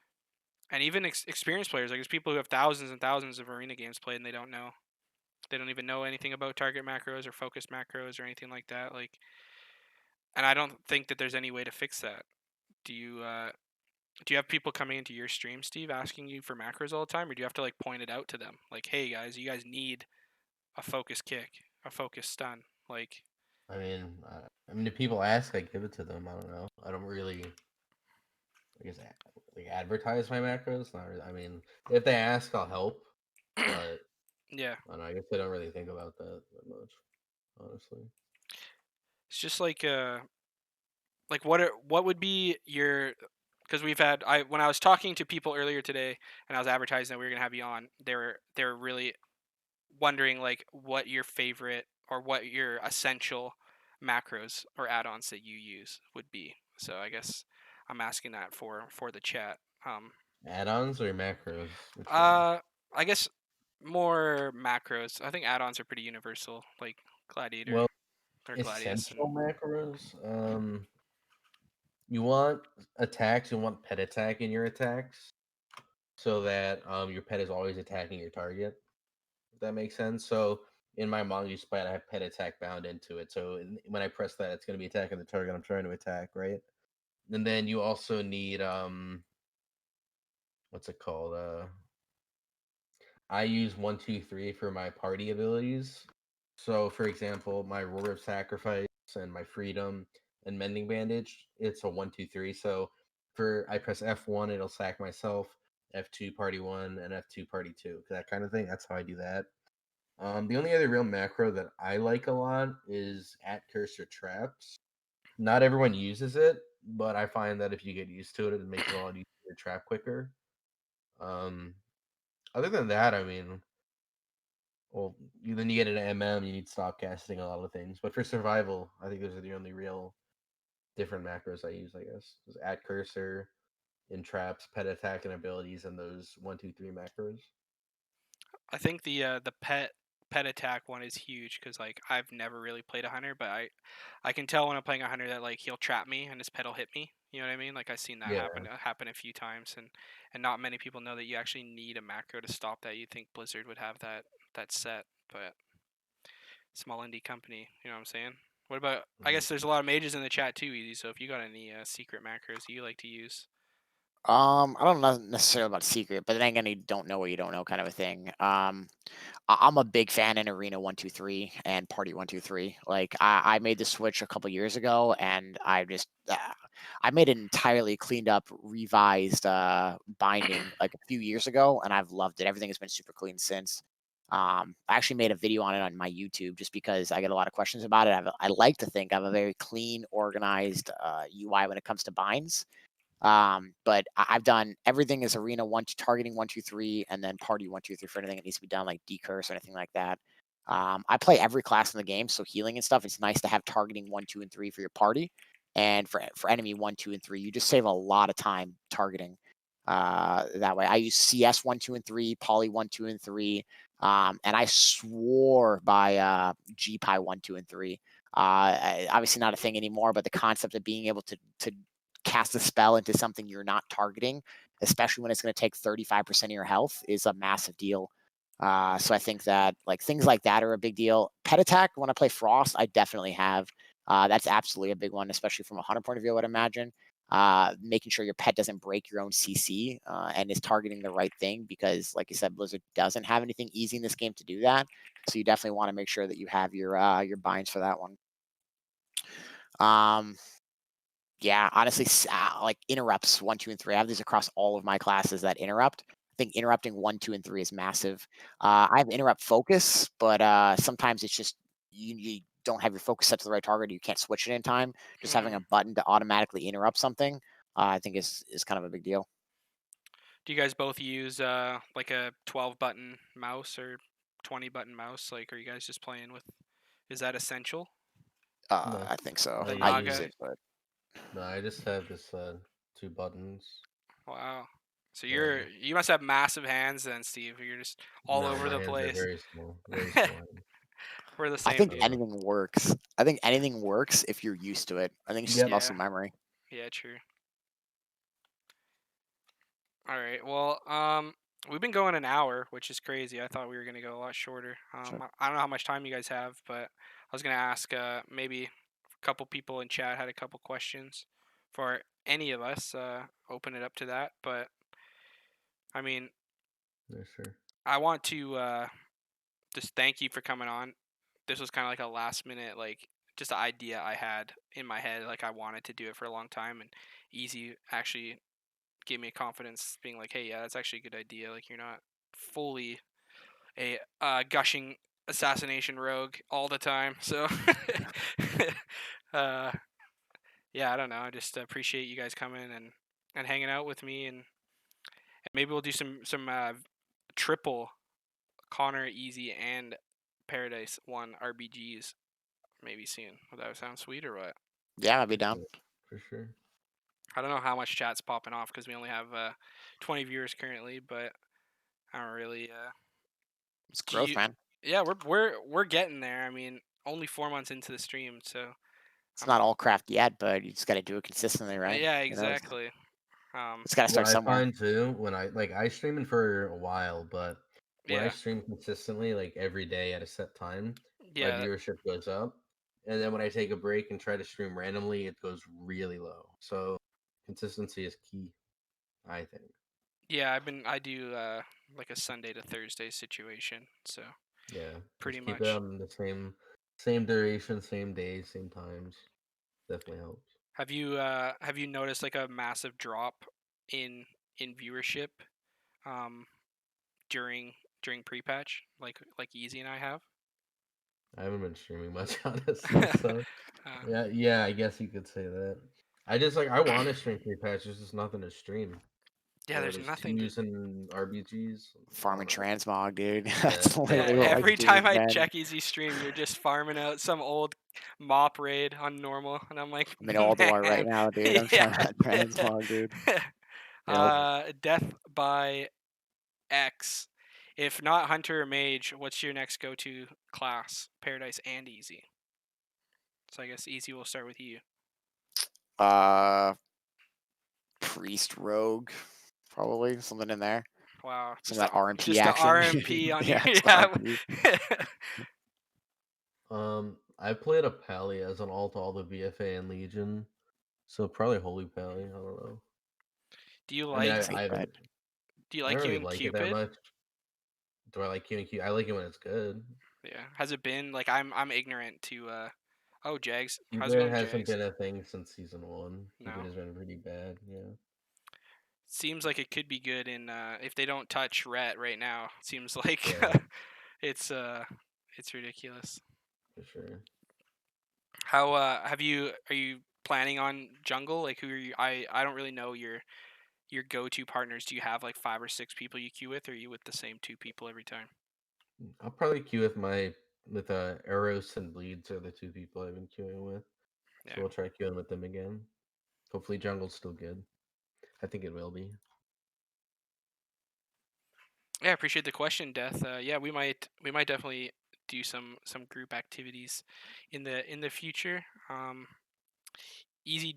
and even experienced players. Like there's people who have thousands and thousands of arena games played and they don't even know anything about target macros or focus macros or anything like that. Like, and I don't think that there's any way to fix that. Do you do you have people coming into your stream, Steve, asking you for macros all the time, or do you have to like point it out to them? Like, hey guys, you guys need a focus kick, a focus stun. Like, I mean, if people ask, I give it to them. I don't know. I don't really, I guess, like advertise my macros. Not really. I mean, if they ask, I'll help, but yeah, I don't know. I guess I don't really think about that much, honestly. it's just like what would be your because we've had I when I was talking to people earlier today and I was advertising that we were gonna have you on, they were really wondering like what your favorite or what your essential macros or add-ons that you use would be. So I guess I'm asking that for the chat. Add-ons or macros? Which one? I guess more macros. I think add-ons are pretty universal, like Gladiator Well, or Gladius. essential macros. You want attacks. You want pet attack in your attacks, so that your pet is always attacking your target. If that makes sense. So in my Mongoose Spite, I have pet attack bound into it. So when I press that, it's going to be attacking the target I'm trying to attack, right? And then you also need what's it called? I use 1, 2, 3 for my party abilities. So for example, my Roar of Sacrifice and my Freedom and Mending Bandage, it's a 1, 2, 3. So for I press F1, it'll sack myself, F2 party 1, and F2 party 2. That kind of thing. That's how I do that. The only other real macro that I like a lot is at cursor traps. Not everyone uses it, but I find that if you get used to it, it makes it a lot easier to trap quicker. Um, Other than that, I mean, well, then you get an MM, you need to stop casting a lot of things. But for survival, I think those are the only real different macros I use. I guess is at cursor, in traps, pet attack, and abilities, and those 1, 2, 3 macros. I think the pet attack one is huge because like I've never really played a hunter, but I can tell when I'm playing a hunter that like he'll trap me and his pet will hit me. You know what I mean? Like I've seen that Yeah, happen a few times, and not many people know that you actually need a macro to stop that. You think Blizzard would have that set, but small indie company. You know what I'm saying? What about? I guess there's a lot of mages in the chat too, Easy. So if you got any secret macros you like to use, I don't know necessarily about secret, but then again, you don't know what you don't know, kind of a thing. I'm a big fan in Arena 1, 2, 3 and Party 1, 2, 3. Like I made the switch a couple years ago, and I made an entirely cleaned up, revised binding like a few years ago, and I've loved it. Everything has been super clean since. I actually made a video on it on my YouTube just because I get a lot of questions about it. I like to think I have a very clean, organized UI when it comes to binds. But I've done everything is arena targeting 1, 2, 3, and then party 1, 2, 3 for anything that needs to be done, like decurse or anything like that. I play every class in the game, so healing and stuff. It's nice to have targeting 1, 2, and 3 for your party, and for enemy 1, 2, and 3, you just save a lot of time targeting. That way, I use CS 1, 2, and 3, poly 1, 2, and 3, and I swore by GPI 1, 2, and 3. Obviously not a thing anymore, but the concept of being able to cast a spell into something you're not targeting, especially when it's going to take 35% of your health, is a massive deal. So I think that like things like that are a big deal. Pet attack, when I play Frost, I definitely have. That's absolutely a big one, especially from a hunter point of view, I would imagine. Making sure your pet doesn't break your own CC and is targeting the right thing, because, like you said, Blizzard doesn't have anything easy in this game to do that. So you definitely want to make sure that you have your binds for that one. Um, yeah, honestly, like interrupts 1, 2, and 3. I have these across all of my classes that interrupt. I think interrupting 1, 2, and 3 is massive. I have interrupt focus, but sometimes it's just you don't have your focus set to the right target. You can't switch it in time. Just having a button to automatically interrupt something, I think is kind of a big deal. do you guys both use like a 12 button mouse or 20 button mouse? Like, are you guys just playing with? Is that essential? no, I think so. The I I use Naga. use it, but no. I just have this 2 buttons. Wow. So Yeah. you must have massive hands then, Steve. You're just all No, over my the hands are place. very small. Very small hands. We're the I same, think dude. anything works. I think anything works if you're used to it. I think it's just Yep. muscle Yeah. memory. Yeah, true. All right. Well, we've been going an hour, which is crazy. I thought we were gonna go a lot shorter. Sure. I don't know how much time you guys have, but I was gonna ask maybe a couple people in chat had a couple questions for any of us. Open it up to that. But I mean, Yeah, sure. I want to just thank you for coming on. This was kind of like a last minute, like just an idea I had in my head. Like I wanted to do it for a long time, and Easy actually gave me confidence, being like, "Hey, yeah, that's actually a good idea. Like you're not fully a gushing assassination rogue all the time." So, uh, yeah, I don't know. I just appreciate you guys coming and hanging out with me, and maybe we'll do some triple Connor, Easy, and Paradise 1 RBGs maybe soon. Would that sound sweet or what? Yeah, I'd be down. For sure. I don't know how much chat's popping off because we only have 20 viewers currently, but I don't really. It's Do growth, you? man. Yeah, we're getting there. I mean, only 4 months into the stream, so It's I'm. not all craft yet, but you just got to do it consistently, right? Yeah, You know, exactly. it's got to What start I somewhere. find too, when I streaming for a while, but when I Yeah, stream consistently, like every day at a set time, my yeah, viewership goes up. And then when I take a break and try to stream randomly, it goes really low. So consistency is key, I think. yeah. I do like a Sunday to Thursday situation, so Yeah. pretty Just keep it much. on the same duration, same days, same times. Definitely helps. Have you noticed like a massive drop in viewership um during pre-patch like Easy and I have? I haven't been streaming much, honestly. So Uh, yeah, I guess you could say that. I just I want to stream free patch. There's just nothing to stream. yeah, Or there's there's nothing to. twos and RBGs. I Farming don't know. transmog, dude. Yeah, That's yeah, Yeah, literally what yeah. my every stream has time I been. check Easy stream, you're just farming out some old mop raid on normal, and I'm like, I'm in Oldor right man, now, dude. I'm trying yeah. to transmog, dude. Yep. Death by X. If not Hunter or Mage, what's your next go-to class? Paradise and Easy. So I guess Easy will start with you. Uh, priest rogue, probably something in there. Wow, Some of that RMP just a action. RMP on your Yeah, just yeah. RMP. I played a Pally as an alt all the BFA and Legion, so probably Holy Pally. I don't know. do you I mean, like It's like red. I don't really queuing like it that Cupid? much. Do I like QQ? I like it when it's good. Yeah. Has it been like I'm ignorant to oh Jags. How's it Cupid going, hasn't Jags? been a thing since season one. Cupid No. has been pretty bad. Yeah, Seems like it could be good in if they don't touch Ret right now. Seems like yeah, it's ridiculous. for sure. How are you planning on jungle? Like who are you I don't really know your go-to partners. Do you have like 5 or 6 people you queue with, or are you with the same 2 people every time? I'll probably queue with Eros and Bleeds are the two people I've been queuing with. So Yeah. we'll try queuing with them again. Hopefully jungle's still good. I think it will be. Yeah, I appreciate the question, Death. Yeah, we might definitely do some group activities in the future. Easy,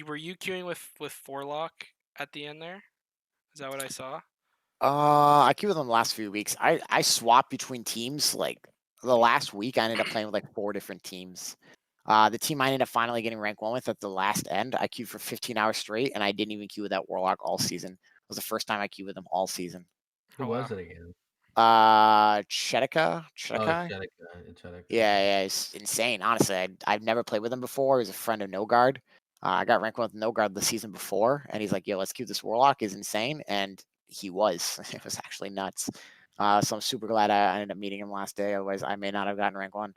were you queuing with Forlock at the end there? Is that what I saw? I queued with them the last few weeks. I swapped between teams. Like the last week, I ended up playing with like 4 different teams. The team I ended up finally getting rank 1 with at the last end, I queued for 15 hours straight, and I didn't even queue with that Warlock all season. It was the first time I queued with them all season. Who Oh wow. was it again? Chetika? Oh, Chetika? Cheddar. Yeah, it's insane. Honestly, I've never played with him before. He's a friend of Nogard. I got ranked 1 with Nogard the season before, and he's like, "Yo, let's queue this Warlock." Is insane, and he was. It was actually nuts. So I'm super glad I ended up meeting him last day. Otherwise, I may not have gotten rank 1.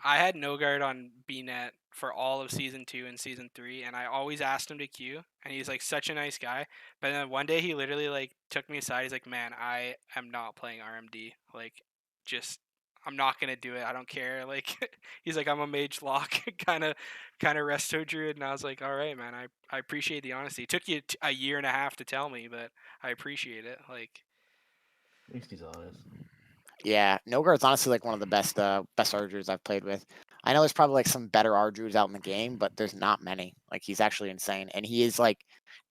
I had Nogard on BNet for all of season 2 and season 3, and I always asked him to queue, and he's like such a nice guy. But then one day he literally like took me aside. He's like, "Man, I am not playing RMD. Like, just I'm not gonna do it. I don't care." Like, he's like, "I'm a mage lock kind of resto druid," and I was like, "All right, man. I appreciate the honesty. It took you a year and a half to tell me, but I appreciate it. Like, At least he's honest. Yeah, Nogard's honestly like one of the best Ardruids I've played with. I know there's probably like some better Ardruids out in the game, but there's not many. Like he's actually insane, and he is like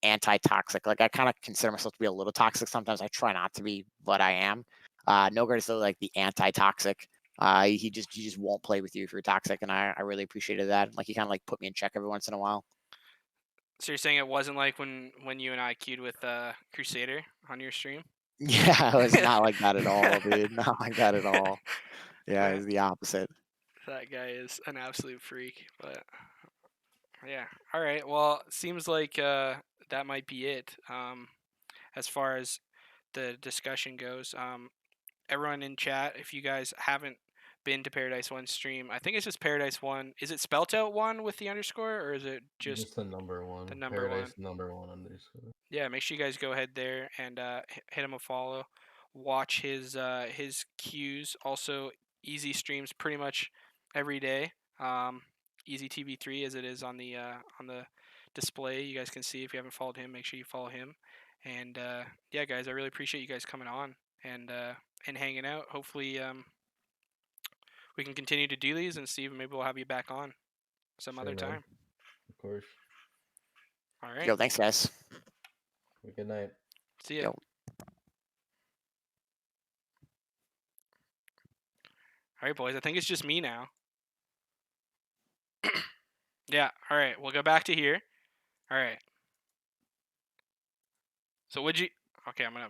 anti-toxic. Like I kind of consider myself to be a little toxic sometimes. I try not to be, but I am. Nogard is like the anti-toxic. He just won't play with you if you're toxic, and I really appreciated that. Like he kind of like put me in check every once in a while. so you're saying it wasn't like when you and I queued with Crusader on your stream?" Yeah, it was not like that at all, dude. Not like that at all. Yeah, that it's the opposite. that guy is an absolute freak. But yeah, all right. Well, seems like that might be it. As far as the discussion goes, everyone in chat, if you guys haven't been to Paradise One stream, I think it's just Paradise One. Is it spelt out one with the underscore, or is it just Just the number the one. number one? Paradise number one underscore. Yeah, make sure you guys go ahead there and hit him a follow. watch his cues. Also, Easy streams pretty much every day. Easy TV3 as it is on the display. You guys can see if you haven't followed him, make sure you follow him. And yeah, guys, I really appreciate you guys coming on and hanging out. Hopefully, we can continue to do these, and Steve, maybe we'll have you back on some other man. time. Of course. All right. Yo, thanks, guys. Good night. See ya. Yo. All right, boys. I think it's just me now. Yeah. All right. We'll go back to here. All right. So would you? Okay, I'm gonna